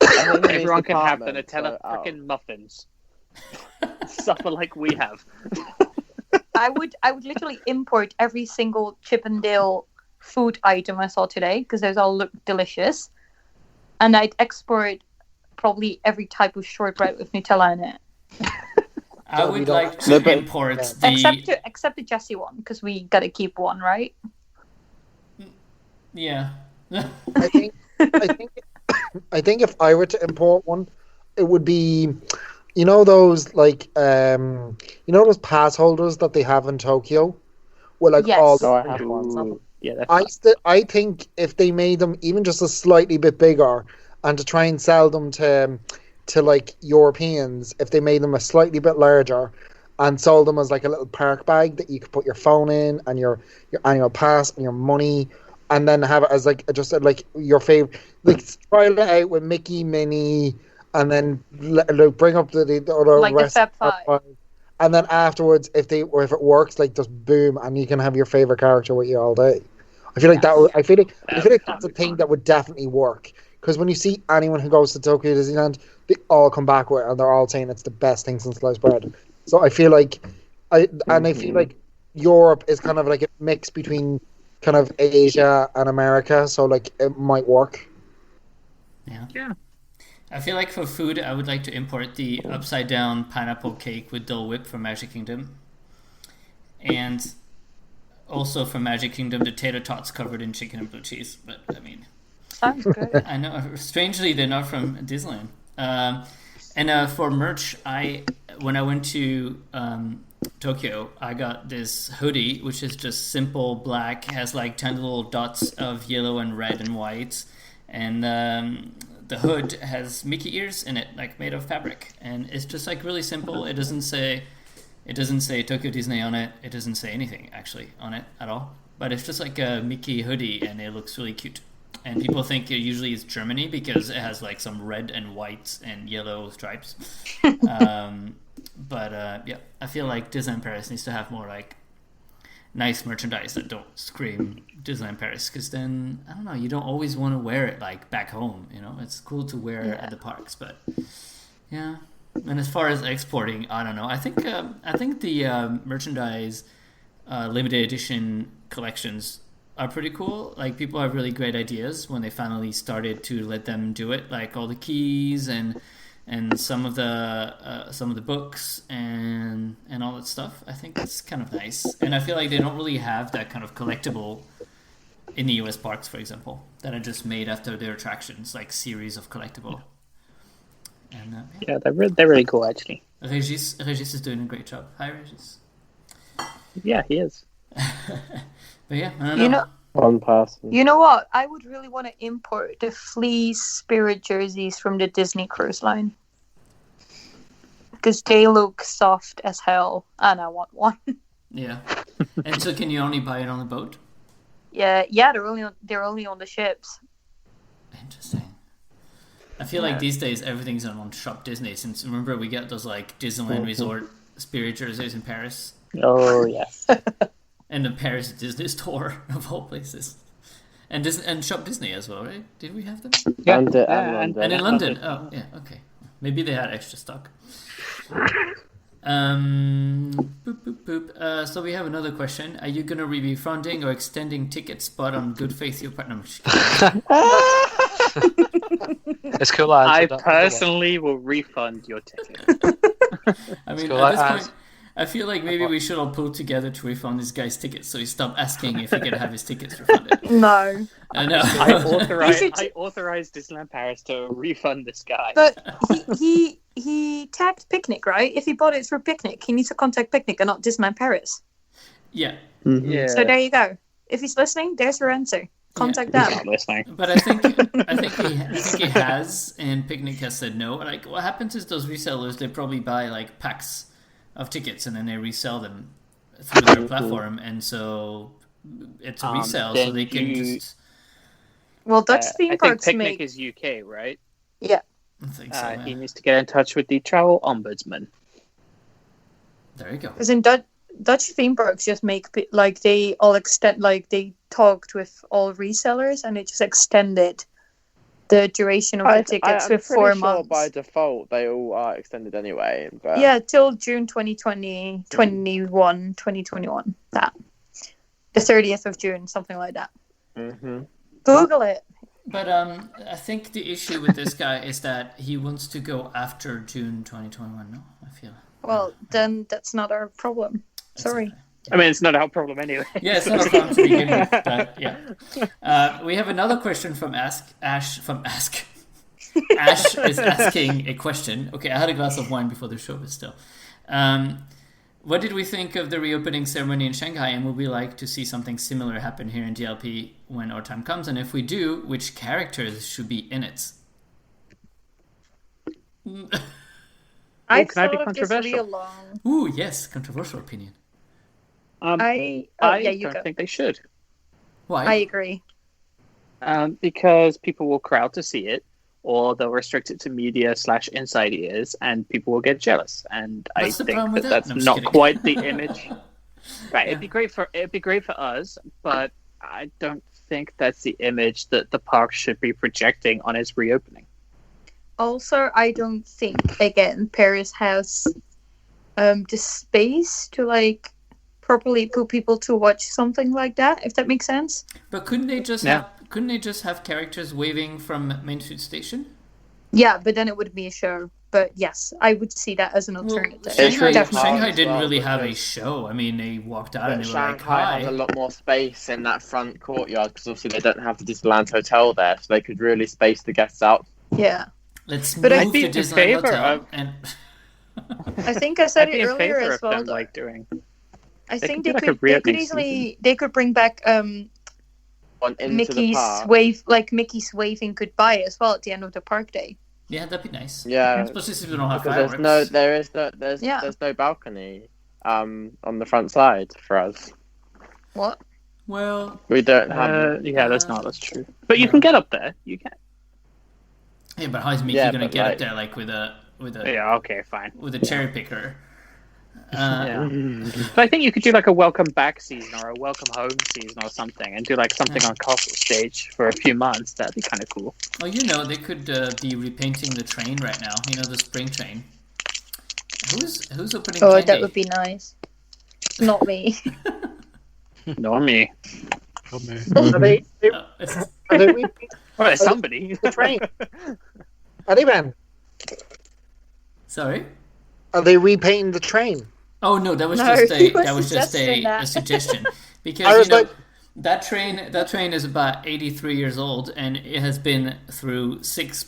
Everyone can have the Nutella freaking muffins. Suffer like we have. I would literally import every single Chip and Dale food item I saw today because those all look delicious. And I'd export probably every type of shortbread with Nutella in it. I would like to import except the Jessie one because we gotta keep one, right? Yeah. I think if I were to import one, it would be, those those pass holders that they have in Tokyo, where yes. I have one. Yeah, I think if they made them even just a slightly bit bigger, and to try and sell them to like Europeans, if they made them a slightly bit larger, and sold them as like a little park bag that you could put your phone in and your annual pass and your money, and then have it as like just like your favorite, like try it out with Mickey, Minnie, and then bring up the other like rest the Fab Five. And then afterwards, if it works, like just boom, and you can have your favorite character with you all day. I feel like I feel like that's a thing that would definitely work. Because when you see anyone who goes to Tokyo Disneyland, they all come back with it, and they're all saying it's the best thing since sliced bread. So I feel like I feel like Europe is kind of like a mix between kind of Asia and America. So like it might work. Yeah. I feel like for food, I would like to import the upside down pineapple cake with Dole Whip from Magic Kingdom, and also from Magic Kingdom the tater tots covered in chicken and blue cheese. But I mean, sounds good. I know. Strangely, they're not from Disneyland. And for merch, when I went to Tokyo, I got this hoodie, which is just simple black, has like 10 little dots of yellow and red and white, and the hood has Mickey ears in it, like made of fabric, and it's just like really simple. It doesn't say Tokyo Disney on it. It doesn't say anything actually on it at all. But it's just like a Mickey hoodie, and it looks really cute. and people think usually it's Germany because it has like some red and white and yellow stripes. But yeah, I feel like Disneyland Paris needs to have more like nice merchandise that don't scream Disneyland Paris, because then I don't know, you don't always want to wear it like back home. You know, it's cool to wear at the parks, but yeah. And as far as exporting, I don't know. I think the merchandise limited edition collections are pretty cool. Like, people have really great ideas when they finally started to let them do it. Like all the keys and some of the books and all that stuff. I think it's kind of nice. And I feel like they don't really have that kind of collectible in the US parks, for example, that are just made after their attractions, like series of collectible. And yeah, they're really cool, actually. Regis is doing a great job. Hi, Regis. Yeah, he is. But yeah, I don't know. One person. You know what? I would really want to import the fleece spirit jerseys from the Disney Cruise Line. Because they look soft as hell, and I want one. Yeah. And so can you only buy it on the boat? Yeah, they're only on the ships. Interesting. I feel like these days everything's on Shop Disney. Since remember we get those like Disneyland Resort spirit jerseys in Paris. Oh yes. And the Paris Disney store of all places. And Shop Disney as well, right? Did we have them? Yeah. And And in London. Oh yeah, okay. Maybe they had extra stock. So we have another question. Are you gonna be refunding or extending tickets bought on good faith your partner? It's cool. I personally will refund your ticket. I mean, cool, at this point, I feel like maybe we should all pull together to refund this guy's tickets, so he stopped asking if he could have his tickets refunded. No. I know. I authorized Disneyland Paris to refund this guy. But he tagged Picnic, right? If he bought it through Picnic, he needs to contact Picnic and not Disneyland Paris. Yeah. Mm-hmm. Yeah. So there you go. If he's listening, there's your answer. Contact He's them. not listening. But I think he has, and Picnic has said no. Like, what happens is those resellers, they probably buy like packs of tickets and then they resell them through their platform, and so it's a resale, so they can just. Well, Dutch theme I parks think Picnic make. is UK, right? Yeah. I think so. He needs to get in touch with the travel ombudsman. There you go. Because in Dutch theme parks just make like they all extend, like they talked with all resellers and it just extended the duration of the tickets with 4 months. By default, they all are extended anyway. But... Yeah, till June 2020, 2021. That. The 30th of June, something like that. Mm-hmm. Google it. But I think the issue with this guy is that he wants to go after June 2021. No, I feel. Well, then that's not our problem. Sorry. Okay. I mean, it's not our problem anyway. Yeah, it's not a problem to begin with, but yeah. We have another question from Ash. Ash is asking a question. Okay, I had a glass of wine before the show, but still. What did we think of the reopening ceremony in Shanghai, and would we like to see something similar happen here in DLP when our time comes? And if we do, which characters should be in it? I can I be thought of this controversial? real long. Ooh, yes, controversial opinion. I you don't go. think they should. Why? I agree. Because people will crowd to see it, or they'll restrict it to media/inside ears, and people will get jealous. And What's the I think problem with that? that's No, I'm just not kidding. quite the image. Right? Yeah. It'd be great for us, but I don't think that's the image that the park should be projecting on its reopening. Also, I don't think, again, Paris has the space to, like, properly put people to watch something like that, if that makes sense. But couldn't they just have characters waving from Main Street Station? Yeah, but then it would be a show. But yes, I would see that as an alternative. Shanghai didn't really have a show. I mean, they walked out and they were like, Shanghai hi. has a lot more space in that front courtyard because obviously they don't have the Disneyland Hotel there, so they could really space the guests out. Yeah. Let's But move I'd to be in Disneyland favor Hotel. of- And I think I said I'd be it in earlier favor as of well, them though. doing. I They think could they do like a could reopening easily they could bring back On into the Mickey's park. Mickey's waving goodbye as well at the end of the park day. yeah, that'd be nice. Yeah, Especially since we don't have because fireworks. there's no balcony on the front side for us. What? Well, We don't have. Yeah, that's true. But you can get up there. You can. yeah, but how's Mickey Yeah, gonna but, get like- up there, like with a Yeah, okay, fine. cherry picker? Yeah. But I think you could do like a welcome back season or a welcome home season or something, and do like something on Castle Stage for a few months. That'd be kind of cool. Well, they could be repainting the train right now. The spring train. Who's opening? Oh, Candy? that would be nice. Not me. Not me. Are they? It's- Are they repainting Well, somebody. the train? Are they, Ben? Sorry. Are they repainting the train? Oh no, that was No, just he a was suggesting that. suggestion I because was like- that train is about 83 years old and it has been through 6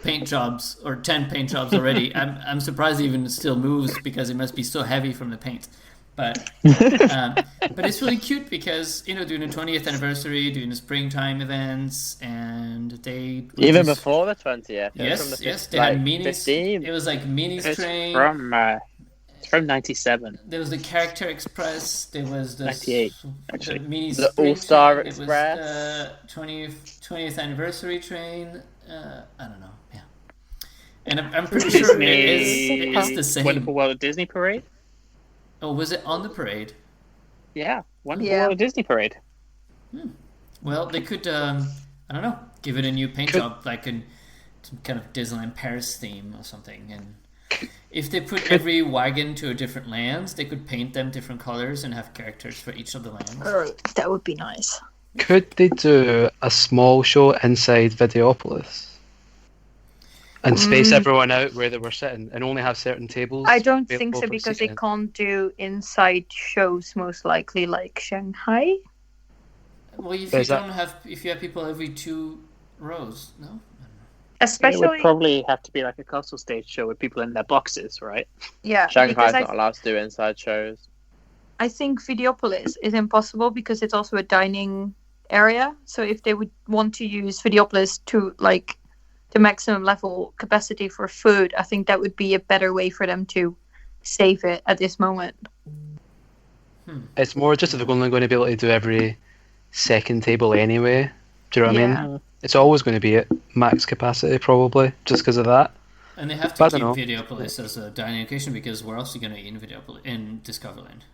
paint jobs or 10 paint jobs already. I'm surprised it even still moves because it must be so heavy from the paint. But it's really cute because doing the 20th anniversary, doing the springtime events, and they Even before the 20th. Yes, they had minis. 15. It was like minis It's train. it's from '97. There was the Character Express. There was the 98, actually. the mini The spring All-Star train. Express. It was the 20th anniversary train. I don't know. Yeah, and I'm pretty sure it is the same. Wonderful World of Disney Parade. Oh, was it on the parade? Yeah, Wonderful Yeah. World of Disney Parade. Well, they could. I don't know. Give it a new paint job, like some kind of Disneyland Paris theme or something. And if they put every wagon to a different lands, they could paint them different colors and have characters for each of the lands. That would be nice. Could they do a small show inside Videopolis and space everyone out where they were sitting and only have certain tables? I don't think available so for because they seating? can't do inside shows most likely like Shanghai. Well, if Is that- if you have people every 2 rows, no. It Especially would probably have to be like a Castle Stage show with people in their boxes, right? yeah, Shanghai's because not allowed to do inside shows. I think Videopolis is impossible because it's also a dining area. So if they would want to use Videopolis to like the maximum level capacity for food, I think that would be a better way for them to save it at this moment. It's more just if they're only going to be able to do every second table anyway. Do you know what I Yeah. mean? It's always going to be at max capacity, probably, just because of that. And they have But to I keep don't Videopolis as a dining location because where else are you going to eat in Videopolis in Discoverland?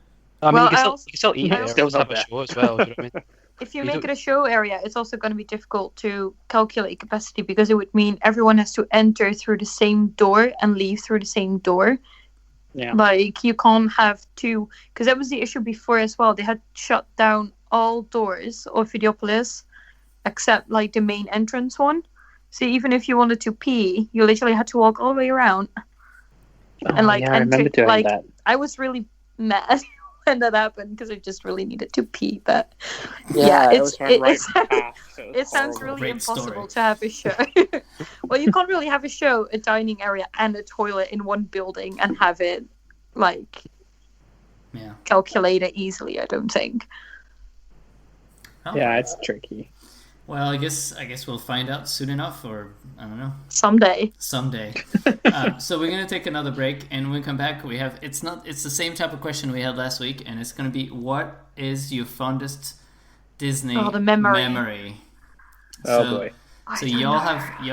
I mean, Well, you can, I still, also- you can still eat I it, also- still have Still a show as well. Do you know what I mean? If you You make don't- it a show area, it's also going to be difficult to calculate capacity because it would mean everyone has to enter through the same door and leave through the same door. Yeah. Like you can't have two, because that was the issue before as well. They had shut down all doors of Videopolis except like the main entrance one. So even if you wanted to pee, you literally had to walk all the way around. And like, yeah, I remember doing like that. I was really mad when that happened because I just really needed to pee. But yeah, it was right it's past. it sounds horrible. really Great story. impossible to have a show. Well, you can't really have a show, a dining area, and a toilet in one building and have it like Yeah. calculated easily. I don't think. Oh. Yeah, it's tricky. Well, I guess we'll find out soon enough, or I don't know, Someday. someday. So we're gonna take another break, and when we come back, it's the same type of question we had last week, and it's gonna be, what is your fondest Disney Oh, the memory. Oh boy. So y'all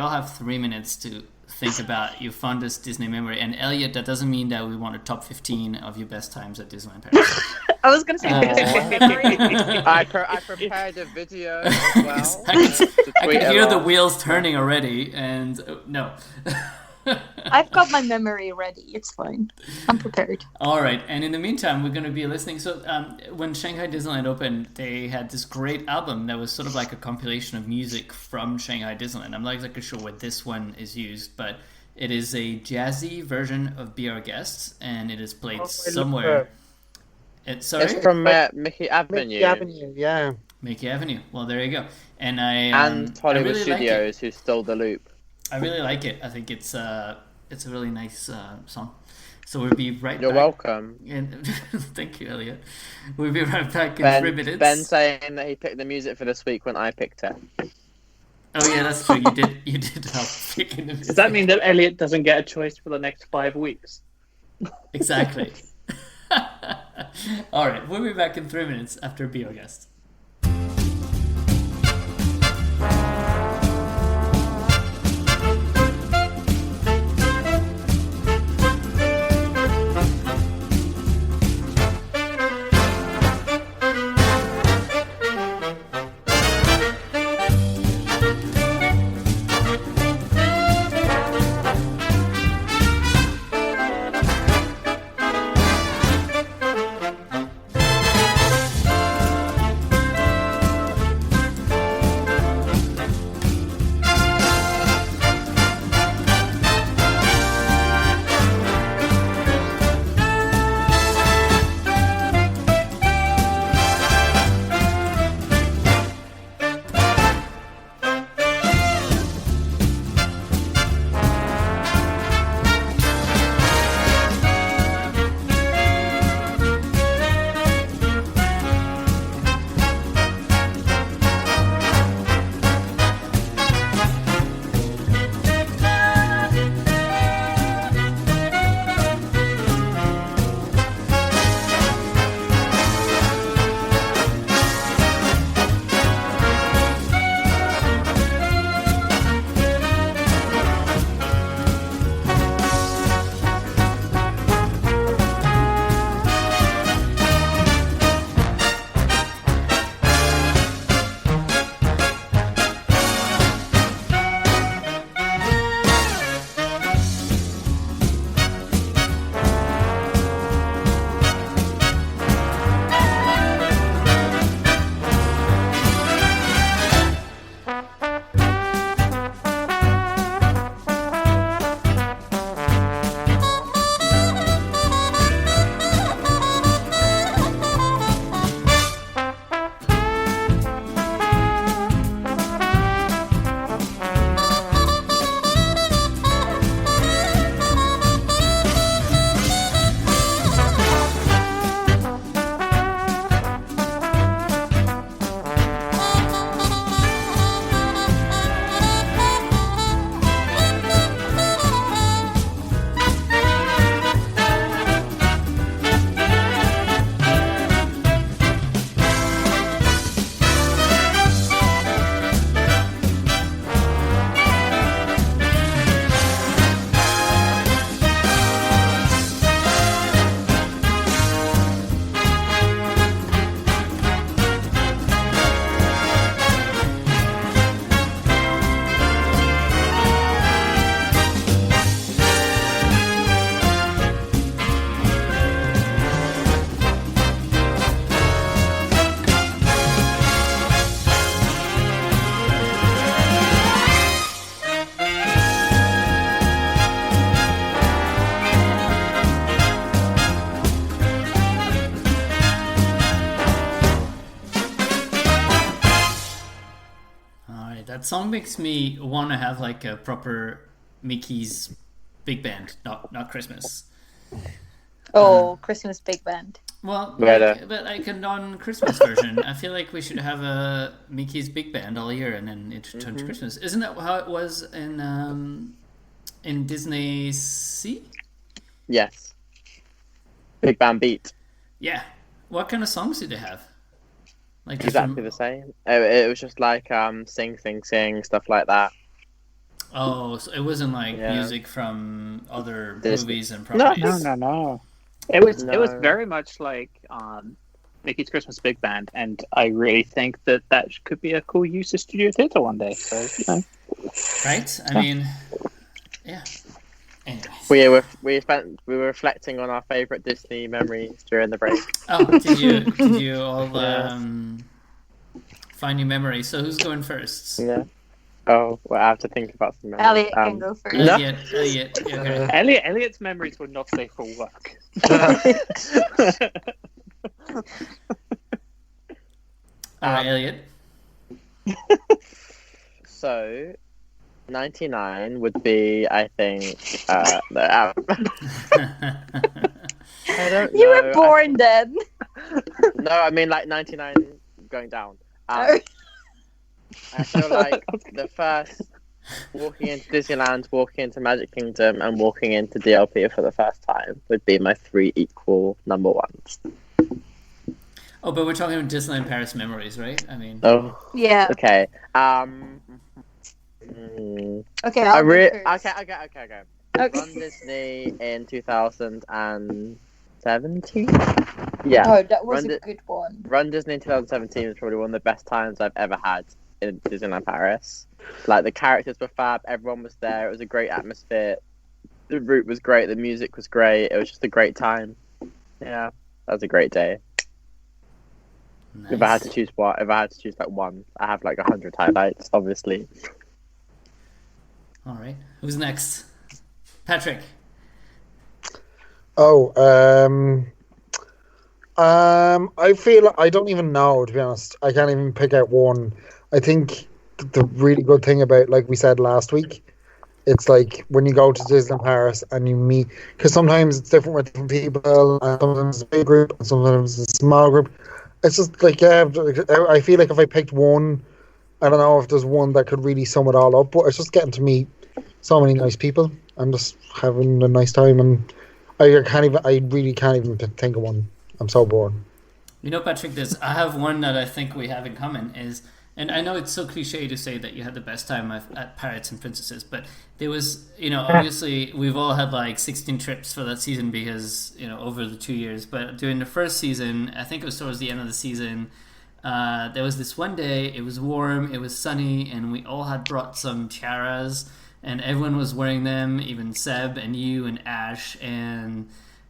have 3 minutes to think about your fondest Disney memory. And Elliot, that doesn't mean that we want a top 15 of your best times at Disneyland Paris. I was gonna say memory. I prepared a video as well. I to tweet can hear the along. wheels turning already, and no. I've got my memory ready. It's fine. I'm prepared. All right, and in the meantime, we're going to be listening. So, when Shanghai Disneyland opened, they had this great album that was sort of like a compilation of music from Shanghai Disneyland. I'm not exactly sure where this one is used, but it is a jazzy version of Be Our Guest, and it is played somewhere. Sorry? It's from Mickey Avenue Mickey Avenue, yeah. Mickey Avenue. Well, there you go. And and Hollywood really like it. Studios, who stole the loop. I really like it. I think it's a really nice song. So we'll be right You're back. welcome. And thank you, Elliot. We'll be right back in 3 minutes. Ben saying that he picked the music for this week when I picked it. Oh yeah, that's true. You did help picking the music. Does that mean that Elliot doesn't get a choice for the next 5 weeks? Exactly. All right, we'll be back in 3 minutes after Be Our Guest. right, that song makes me want to have like a proper Mickey's big band, not Christmas. Christmas big band. Well, Right, but like a non-Christmas version. I feel like we should have a Mickey's big band all year, and then it turns to Christmas. Isn't that how it was in Disney Sea? Yes. Big band beat. Yeah. What kind of songs did they have? Like just Exactly the same. It was just like sing, sing, sing, stuff like that. Oh, so it wasn't like Yeah. music from other Disney. movies and No, properties. no. It was No. very much like Mickey's Christmas Big Band, and I really think that could be a cool use of Studio Theatre one day. So, you know. Right? I mean, yeah. Anyways. We were reflecting on our favourite Disney memories during the break. Oh, did you all find your memory? So who's going first? Yeah. Oh, well, I have to think about some memories. Elliot can go first. No. Elliot. Okay. Elliot's memories were not safe for work. All right, Elliot. So, 99 would be, I think, I don't know. You were born then. No, I mean like 99 going down. I feel like the first walking into Disneyland, walking into Magic Kingdom, and walking into DLP for the first time would be my 3 equal number ones. Oh, but we're talking about Disneyland Paris memories, right? I mean, Oh, Yeah. okay. Okay. I I'll go first. Okay. Okay. Run Disney in 2017. Yeah. Oh, that was Run a it- good one. Run Disney in 2017 was probably one of the best times I've ever had in Disneyland Paris. Like, the characters were fab, everyone was there, it was a great atmosphere, the route was great, the music was great, it was just a great time. Yeah, that was a great day. nice. If I had to choose like one, I have like 100 highlights, obviously. All right, who's next? Patrick. Oh, I feel I don't even know, to be honest. I can't even pick out one. I think the really good thing about, like we said last week, it's like when you go to Disneyland Paris and you meet, because sometimes it's different with different people, and sometimes it's a big group, and sometimes it's a small group. It's just like, yeah, I feel like if I picked one, I don't know if there's one that could really sum it all up, but it's just getting to meet so many nice people and just having a nice time, and I really can't even think of one. I'm so bored. You know, Patrick, I have one that I think we have in common is, and I know it's so cliche to say that you had the best time at Pirates and Princesses, but there was, obviously we've all had like 16 trips for that season because, over the 2 years, but during the first season, I think it was towards the end of the season, there was this one day, it was warm, it was sunny, and we all had brought some tiaras, and everyone was wearing them, even Seb and you and Ash, and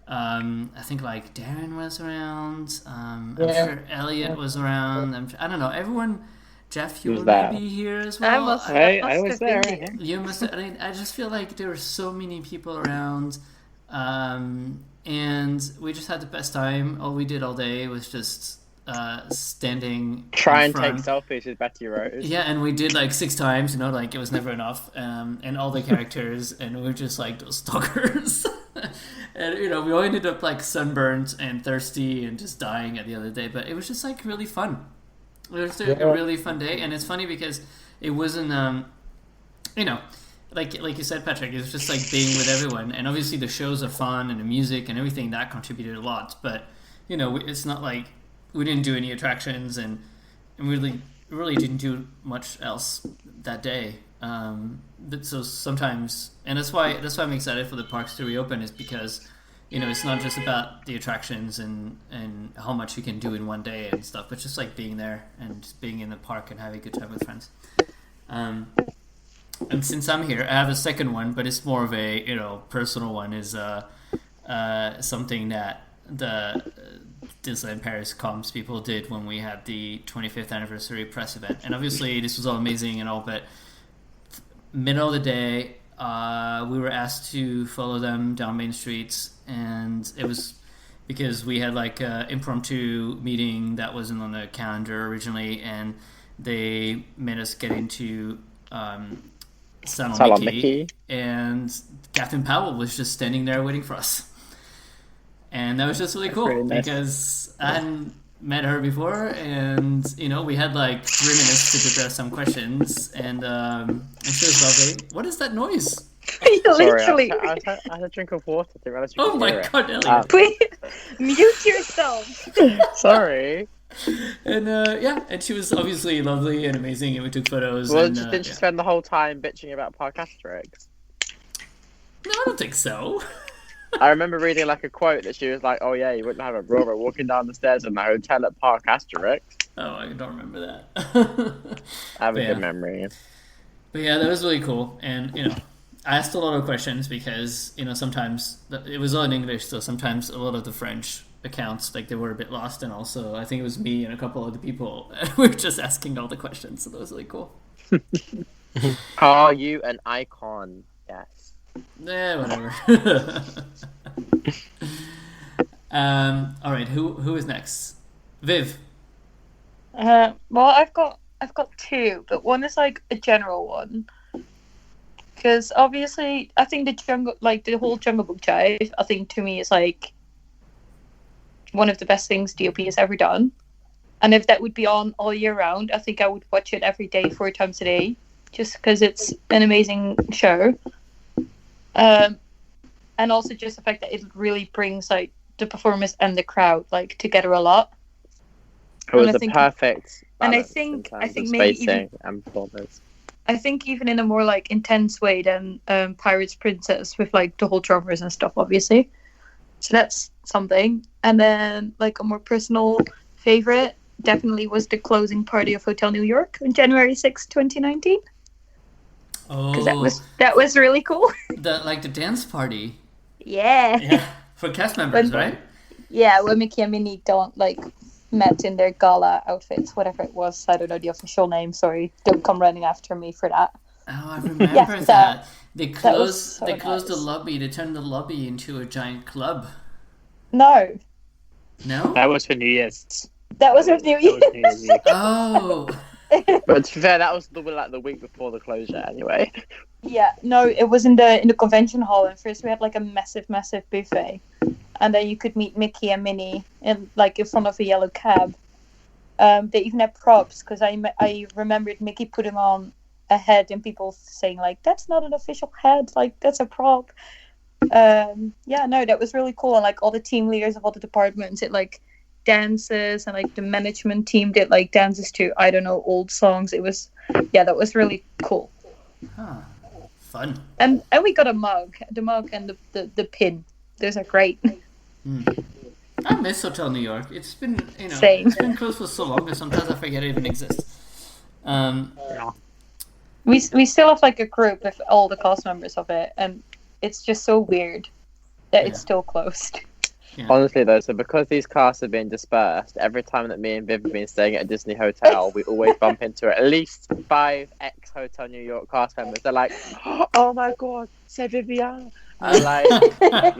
I think like Darren was around. I'm sure Elliot was around. I don't know. Everyone, Jeff, you Who's were that? maybe here as well. I was there. You must. I just feel like there were so many people around, and we just had the best time. All we did all day was just standing. Try in and take front. selfies with Betty Rose. Yeah, and we did like 6 times, like it was never enough. And all the characters, and we were just like those stalkers. And we all ended up like sunburnt and thirsty and just dying at the other day. But it was just like really fun. It was a really fun day, and it's funny because it wasn't, like you said, Patrick. It was just like being with everyone, and obviously the shows are fun and the music and everything that contributed a lot. But it's not like we didn't do any attractions and really didn't do much else that day. But so sometimes, and that's why I'm excited for the parks to reopen, is because it's not just about the attractions and how much you can do in one day and stuff, but just like being there and just being in the park and having a good time with friends. And since I'm here, I have a second one, but it's more of a personal one. Is something that the Disneyland Paris comms people did when we had the 25th anniversary press event, and obviously this was all amazing and all, but middle of the day, we were asked to follow them down Main Street, and it was because we had like an impromptu meeting that wasn't on the calendar originally, and they made us get into Salon Salon Mickey, Mickey. and Captain Powell was just standing there waiting for us. And that was just really cool really nice. because I hadn't met her before, and we had like 3 minutes to prepare some questions, and she was lovely. What is that noise? Literally. Sorry, I had a drink of water. Didn't realize you Oh could my hear it. god, Elliot! Please mute yourself. Sorry. And and she was obviously lovely and amazing, and we took photos. Well, and, didn't she spend the whole time bitching about Park Asterix? No, I don't think so. I remember reading like a quote that she was like, "Oh yeah, you wouldn't have a brother walking down the stairs in the hotel at Park Asterix." Oh, I don't remember that. I have a Yeah. good memory. But yeah, that was really cool, and I asked a lot of questions because sometimes it was all in English, so sometimes a lot of the French accounts like they were a bit lost, and also I think it was me and a couple other people we were just asking all the questions, so that was really cool. Are you an icon? Yes. Whatever. All right, who is next? Viv. Well, I've got two, but one is like a general one. Because obviously, I think the whole Jungle Book jive, I think to me is like one of the best things DOP has ever done. And if that would be on all year round, I think I would watch it every day, 4 times a day, just because it's an amazing show. And also just the fact that it really brings like the performers and the crowd like together a lot. It was And I the think- perfect. and I balance think- in I terms think of maybe spacing and performance. I think even in a more like intense way than Pirates Princess with like the whole drummers and stuff, obviously. So that's something. And then like a more personal favorite definitely was the closing party of Hotel New York on January 6th, 2019. Oh, Because that was really cool. the dance party. Yeah. Yeah, for cast members, right? Yeah, when Mickey and Minnie met in their gala outfits, whatever it was. I don't know the official name. Sorry, don't come running after me for that. Oh, I remember Yeah, that. They was closed. so They closed the nice. lobby. They turned the lobby into a giant club. No, No. That was for New Year's. that was with New That was New Year's Year's. Eve. Oh. But to be fair, that was the week before the closure, anyway. Yeah, no, it was in the convention hall, and first we had like a massive buffet, and then you could meet Mickey and Minnie in front of a yellow cab. They even had props because I remembered Mickey putting on a head and people saying like that's not an official head, like that's a prop. Yeah, no, that was really cool, and like all the team leaders of all the departments did like dances, and like the management team did like dances to I don't know old songs. It was that was really cool. Huh. Fun. And we got a mug, the mug and the pin. Those are great. I miss Hotel New York. It's been Same. It's been closed for so long that sometimes I forget it even exists. We still have like a group with all the cast members of it, and it's just so weird that it's still closed. Yeah. Honestly, though, so because these casts have been dispersed, every time that me and Viv have been staying at a Disney hotel, we always bump into at least 5 ex-Hotel New York cast members. They're like, "Oh my god, c'est Vivian!" And and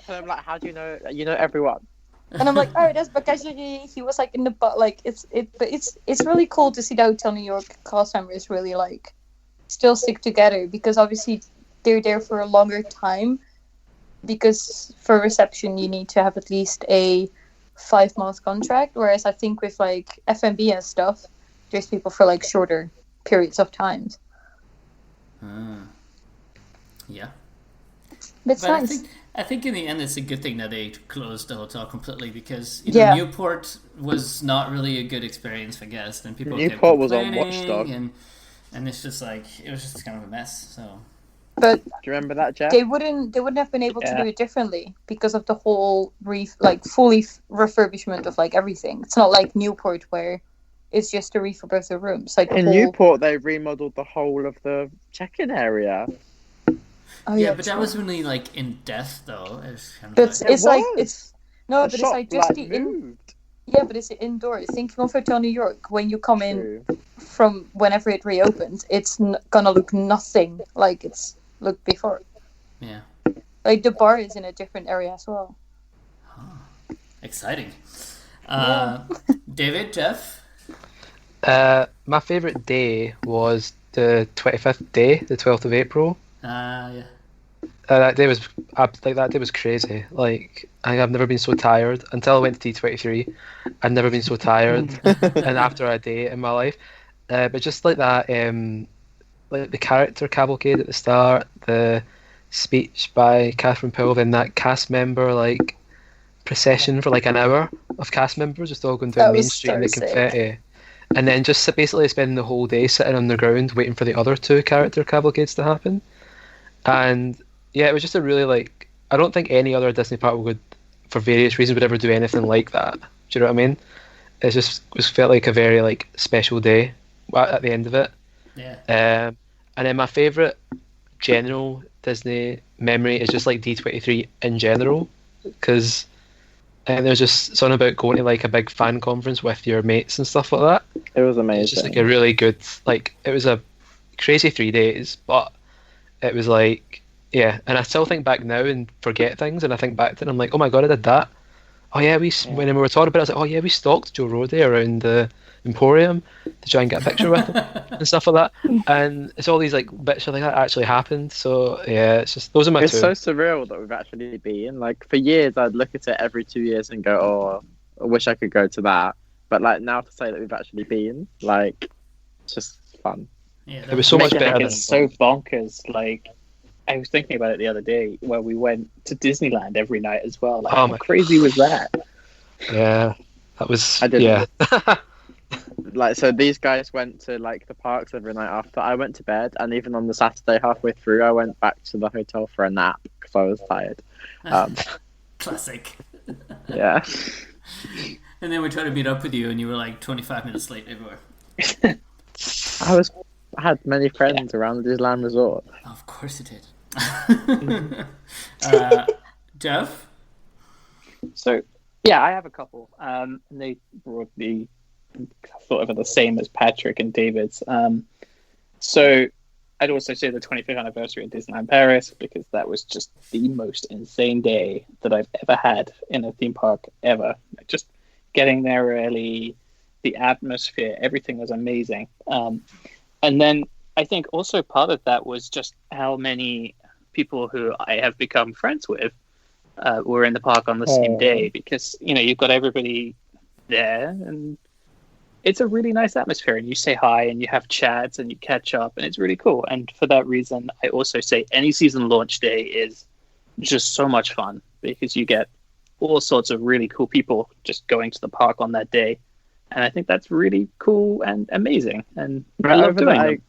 I'm like, "How do you know? You know everyone." And I'm like, oh, that's because he was like in the but it's really cool to see the Hotel New York cast members really like still stick together, because obviously they're there for a longer time. Because for reception you need to have at least a 5-month contract, whereas I think with like F&B and stuff, there's people for like shorter periods of time. Yeah. That's But nice. I think in the end it's a good thing that they closed the hotel completely, because Newport was not really a good experience for guests, and people kept Newport was on complaining, Watchdog. and it's just like it was just kind of a mess. So But Do you remember that, Jeff? they wouldn't have been able to do it differently because of the whole fully refurbishment of like everything. It's not like Newport where it's just a refurb of the rooms. Like the In whole... Newport, they remodeled the whole of the check-in area. Oh, yeah, but that true. was really like in depth though. It was kind of But like, it's like was. it's no, The but it's shop, like just the moved. yeah, but it's indoors. Thinking of Hotel New York, when you come in True. from whenever it reopens, it's gonna look nothing like it's looked before. yeah, Like the bar is in a different area as well. exciting. David, Jeff. My favourite day was the 25th day, the 12th of April. Yeah. That day was that day was crazy. Like I've never been so tired until I went to T23. I'd never been so tired, and after a day in my life. But just like that, like the character cavalcade at the start, the speech by Catherine Powell, then that cast member like procession for like an hour of cast members just all going down That Main was Street in so the sick. confetti, and then just basically spending the whole day sitting on the ground waiting for the other two character cavalcades to happen. And yeah, it was just a really like I don't think any other Disney park would, for various reasons, would ever do anything like that. Do you know what I mean? It felt like a very like special day at the end of it. Yeah. And then my favourite general Disney memory is just like D23 in general, because there's just something about going to like a big fan conference with your mates and stuff like that. It was amazing. It's just like a really good, like it was a crazy 3 days, but it was like, yeah, and I still think back now and forget things, and I think back to it and I'm like, oh my god, I did that. Oh yeah, when we were talking about it, I was like, oh yeah, we stalked Joe Roddy around the Emporium to try and get a picture with him and stuff like that. And it's all these like bits of like that actually happened. So yeah, it's just those are my It's two. so surreal that we've actually been. Like for years, I'd look at it every 2 years and go, "Oh, I wish I could go to that." But like now to say that we've actually been, like, it's just fun. Yeah. It was so much I better think than it's so bonkers. Like, I was thinking about it the other day where we went to Disneyland every night as well. Like, Oh how my crazy was that? yeah. That was I didn't. yeah. Like, so these guys went to like the parks every night after. I went to bed, and even on the Saturday halfway through, I went back to the hotel for a nap because I was tired. Classic. Yeah. And then we tried to meet up with you, and you were like 25 minutes late everywhere. I had many friends around the Disneyland Resort. Of course it did. Jeff? So, yeah, I have a couple. And they broadly sort of are the same as Patrick and David's. So I'd also say the 25th anniversary of Disneyland Paris, because that was just the most insane day that I've ever had in a theme park ever. Just getting there early, the atmosphere, everything was amazing. And then I think also part of that was just how many people who I have become friends with were in the park on the same day, because, you know, you've got everybody there and it's a really nice atmosphere, and you say hi and you have chats and you catch up, and it's really cool. And for that reason, I also say any season launch day is just so much fun, because you get all sorts of really cool people just going to the park on that day. And I think that's really cool and amazing. And I love doing them.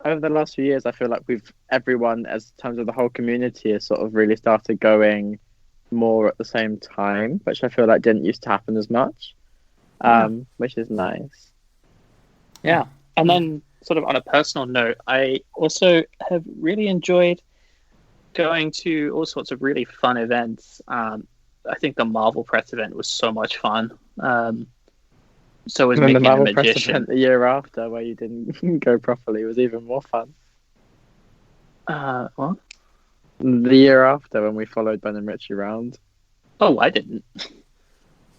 Over the last few years, I feel like everyone, as terms of the whole community, has sort of really started going more at the same time, which I feel like didn't used to happen as much, which is nice. Yeah. And then sort of on a personal note, I also have really enjoyed going to all sorts of really fun events. I think the Marvel Press event was so much fun. So was And then Mickey the and Marvel the Press Magician. event the year after, where you didn't go properly, was even more fun. What? The year after, when we followed Ben and Richie around. Oh, I didn't.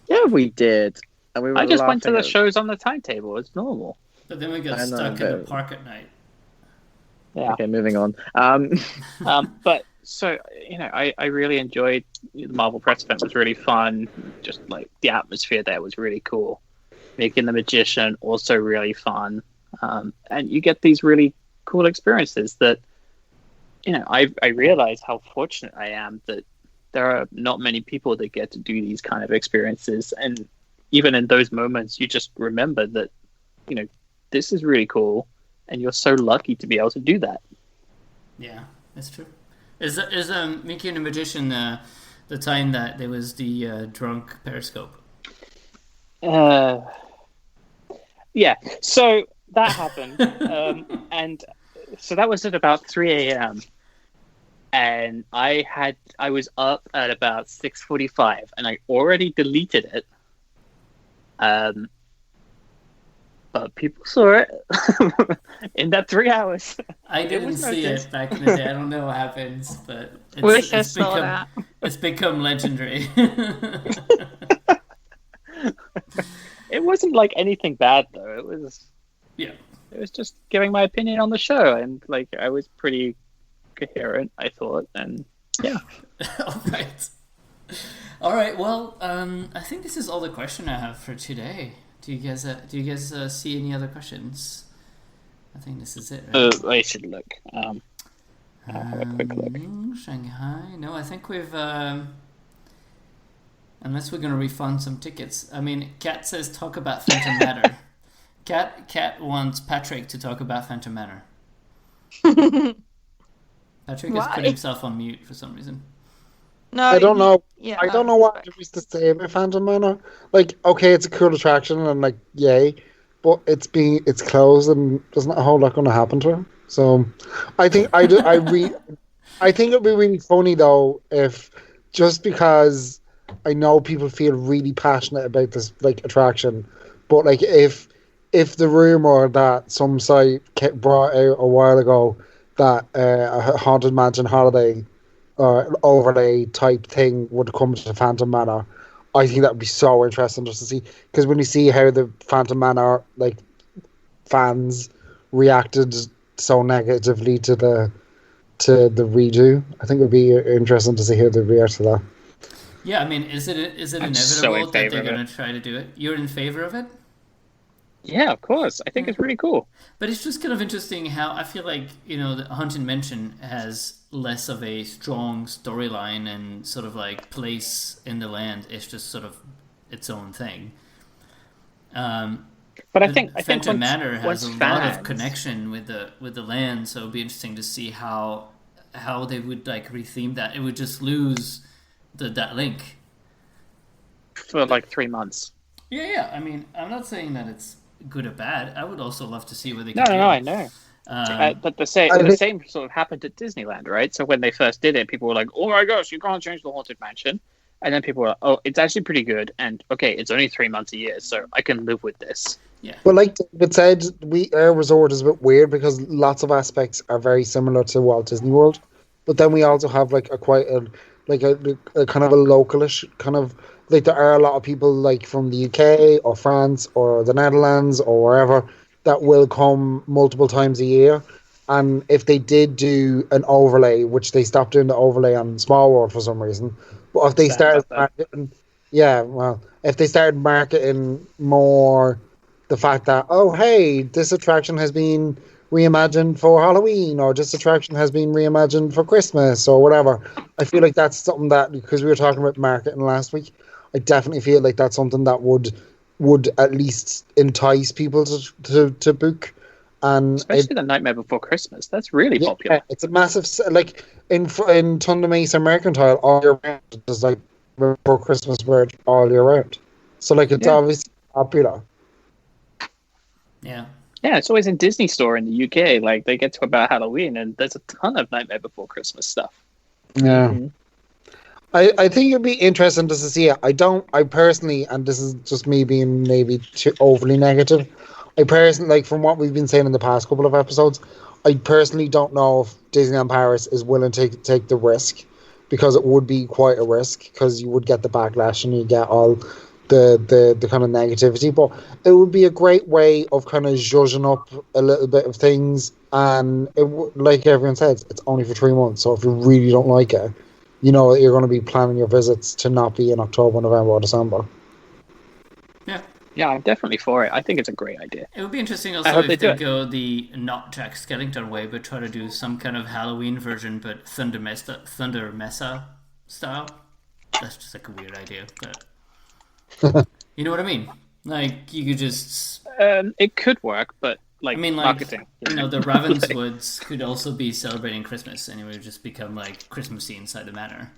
Yeah, we did. And we were I just went to laughing the at- shows on the timetable. It's normal. But then we got I know, stuck in the but- park at night. Yeah. Okay, moving on. But so, you know, I really enjoyed the Marvel Press event. Was really fun. Just like the atmosphere there was really cool. Making the Magician also really fun. And you get these really cool experiences that, you know, I realize how fortunate I am that there are not many people that get to do these kind of experiences. And even in those moments, you just remember that, you know, this is really cool. And you're so lucky to be able to do that. Yeah, that's true. Is Mickey and the Magician the time that there was the drunk Periscope? Yeah, so that happened. And so that was at about 3 a.m. And I was up at about 6:45, and I already deleted it. But people saw it in that 3 hours. I didn't was see noticed. it back in the day. I don't know what happens, but Wish I saw that. It's become legendary. It wasn't like anything bad though. Yeah. It was just giving my opinion on the show, and like I was pretty coherent, I thought, and yeah. All right. Well, I think this is all the question I have for today. Do you guys see any other questions? I think this is it. Right? I should look. I'll have a quick look. Shanghai. No, I think we've. Unless we're going to refund some tickets. I mean, Kat says talk about Phantom Matter. Kat wants Patrick to talk about Phantom Matter. Patrick has put himself on mute for some reason. No, I don't know. Yeah, I don't know what there is to say about Phantom Manor. Like, okay, it's a cool attraction and like, yay, but it's closed and there's not a whole lot going to happen to it. So, I think I think it'd be really funny though if just because I know people feel really passionate about this like attraction, but like if the rumor that some site brought out a while ago that a Haunted Mansion holiday or overlay type thing would come to Phantom Manor, I think that would be so interesting just to see, because when you see how the Phantom Manor like fans reacted so negatively to the redo, I think it would be interesting to see how they react to that. Yeah, I mean, is it inevitable that they're going to try to do it? You're in favor of it? Yeah, of course. I think it's really cool. But it's just kind of interesting how I feel like, the Haunted Mansion has less of a strong storyline and sort of like place in the land. It's just sort of its own thing. But I think Phantom Manor has a lot of connection with the land, so it'd be interesting to see how they would like retheme that. It would just lose that link for like 3 months. Yeah. I mean, I'm not saying that it's good or bad. I would also love to see where they can No, I know. But the same sort of happened at Disneyland, right? So when they first did it, people were like, "Oh my gosh, you can't change the Haunted Mansion," and then people were like, "Oh, it's actually pretty good," and okay, it's only 3 months a year, so I can live with this. Yeah. But like David said, our resort is a bit weird because lots of aspects are very similar to Walt Disney World, but then we also have like a kind of a localish kind of, like there are a lot of people like from the UK or France or the Netherlands or wherever that will come multiple times a year. And if they did do an overlay, which they stopped doing the overlay on Small World for some reason, but if they started marketing, if they started marketing more the fact that, oh hey, this attraction has been reimagined for Halloween, or this attraction has been reimagined for Christmas or whatever, I feel like that's something that, because we were talking about marketing last week, I definitely feel like that's something that would at least entice people to book. And especially the Nightmare Before Christmas, that's really popular. It's a massive, like in Thunder Mesa Mercantile, all year round. There's like Before Christmas merch all year round, so like it's obviously popular. Yeah, it's always in Disney Store in the UK. Like they get to about Halloween, and there's a ton of Nightmare Before Christmas stuff. Yeah. Mm-hmm. I think it'd be interesting just to see it. I personally, and this is just me being maybe too overly negative, I personally, like from what we've been saying in the past couple of episodes, I personally don't know if Disneyland Paris is willing to take the risk, because it would be quite a risk, because you would get the backlash and you get all the kind of negativity. But it would be a great way of kind of zhuzhing up a little bit of things, and like everyone says, it's only for 3 months, so if you really don't like it, you know you're going to be planning your visits to not be in October, November, or December. Yeah, I'm definitely for it. I think it's a great idea. It would be interesting also if they go the not Jack Skellington way, but try to do some kind of Halloween version, but Thunder Mesa style. That's just like a weird idea, but you know what I mean? Like you could just. It could work, but like, I mean, like, marketing. The Ravenswoods could also be celebrating Christmas, and it would just become like Christmassy inside the manor.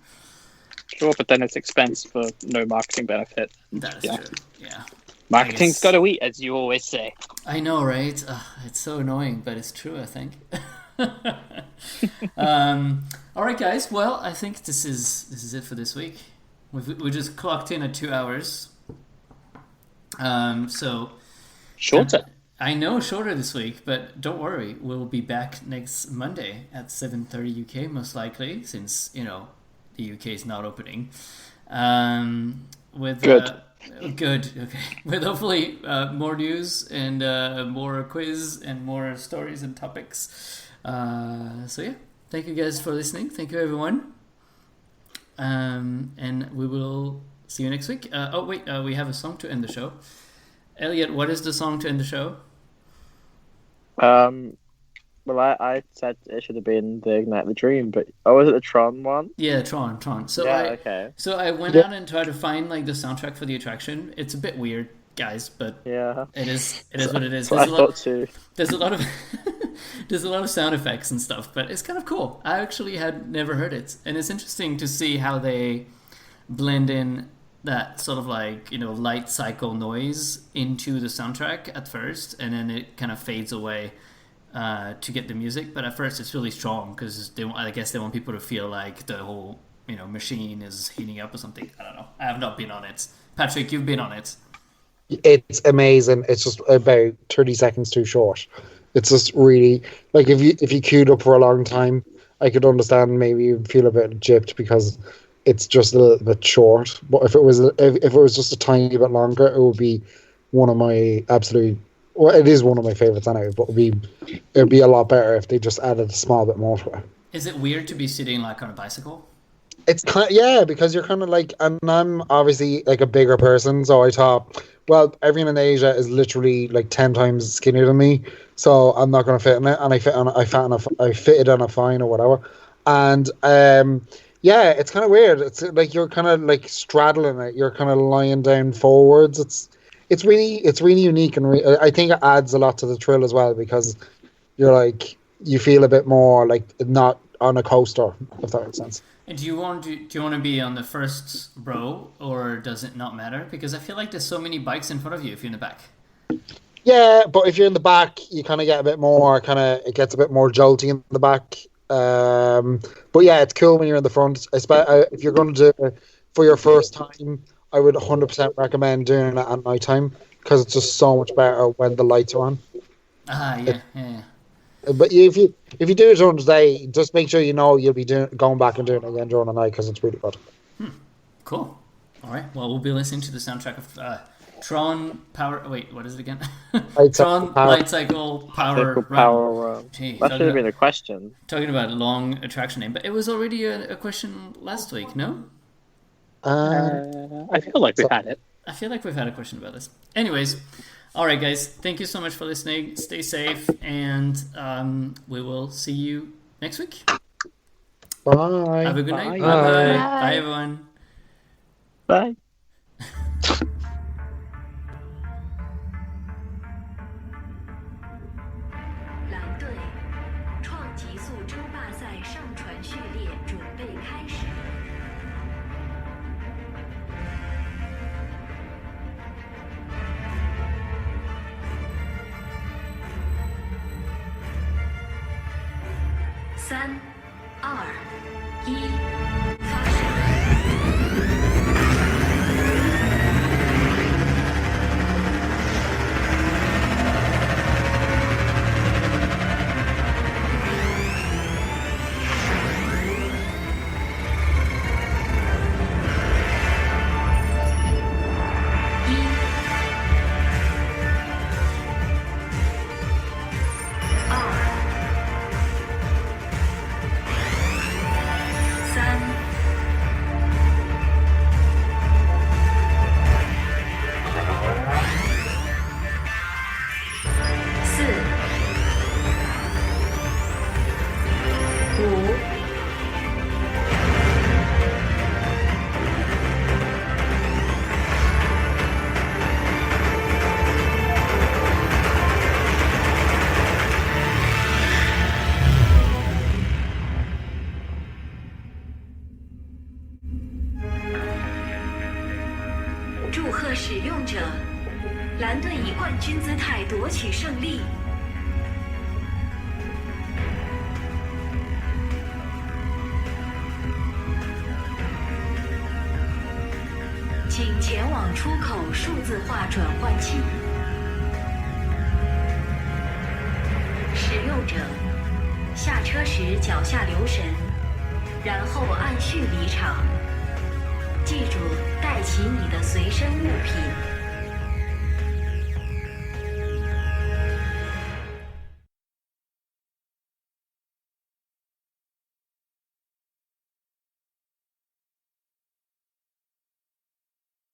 Sure, but then it's expense for no marketing benefit. That is true. Yeah. Marketing's got to eat, as you always say. I know, right? It's so annoying, but it's true, I think. All right, guys. Well, I think this is it for this week. We just clocked in at 2 hours. So shorter. I know, shorter this week, but don't worry. We'll be back next Monday at 7:30 UK, most likely, since the UK is not opening. with Good. good. Okay, with hopefully more news and more quiz and more stories and topics. So yeah, thank you guys for listening. Thank you everyone. And we will see you next week. We have a song to end the show. Elliot, what is the song to end the show? Well, I said it should have been the Ignite the Dream, but was it the Tron one? Yeah, Tron. So okay. So I went out and tried to find like the soundtrack for the attraction. It's a bit weird, guys, but yeah, it is what it is. I thought too. There's a lot of there's a lot of sound effects and stuff, but it's kind of cool. I actually had never heard it, and it's interesting to see how they blend in that sort of like light cycle noise into the soundtrack at first, and then it kind of fades away to get the music. But at first, it's really strong because I guess they want people to feel like the whole machine is heating up or something. I don't know. I have not been on it. Patrick, you've been on it. It's amazing. It's just about 30 seconds too short. It's just really like if you queued up for a long time, I could understand maybe you'd feel a bit gypped because it's just a little bit short. But if it was just a tiny bit longer, it would be one of my absolute. Well, it is one of my favorites anyway. But it'd be a lot better if they just added a small bit more to it. Is it weird to be sitting like on a bicycle? It's because you're kind of like, and I'm obviously like a bigger person, so I thought, well, everyone in Asia is literally like 10 times skinnier than me, so I'm not going to fit in it, and I fitted on a fine or whatever, and it's kind of weird. It's like you're kind of like straddling it. You're kind of lying down forwards. It's really unique, and I think it adds a lot to the thrill as well because you're like you feel a bit more like not on a coaster, if that makes sense. And do you want to be on the first row, or does it not matter? Because I feel like there's so many bikes in front of you if you're in the back. Yeah, but if you're in the back, you kind of get a bit more, it gets a bit more jolty in the back. But yeah, it's cool when you're in the front. If you're going to do it for your first time, I would 100% recommend doing it at night time because it's just so much better when the lights are on. Yeah. But if you do it during the day, just make sure you'll be going back and doing it again during the night because it's really good. Cool. All right. Well, we'll be listening to the soundtrack of Tron Power. Wait, what is it again? Tron Light Cycle Power Run. Gee, that should have been a question. Talking about a long attraction name, but it was already a question last week. No. I feel like we've had it. I feel like we've had a question about this. Anyways. All right, guys. Thank you so much for listening. Stay safe, and we will see you next week. Bye. Have a good night. Bye. Bye. Bye, everyone. Bye. 蓝队，创极速争霸赛上传序列准备开始。3、2、1，发射！祝贺使用者，蓝队以冠军姿态夺取胜利。请前往出口数字化转换器。使用者下车时脚下留神，然后按序离场。记住，带齐你的随身物品。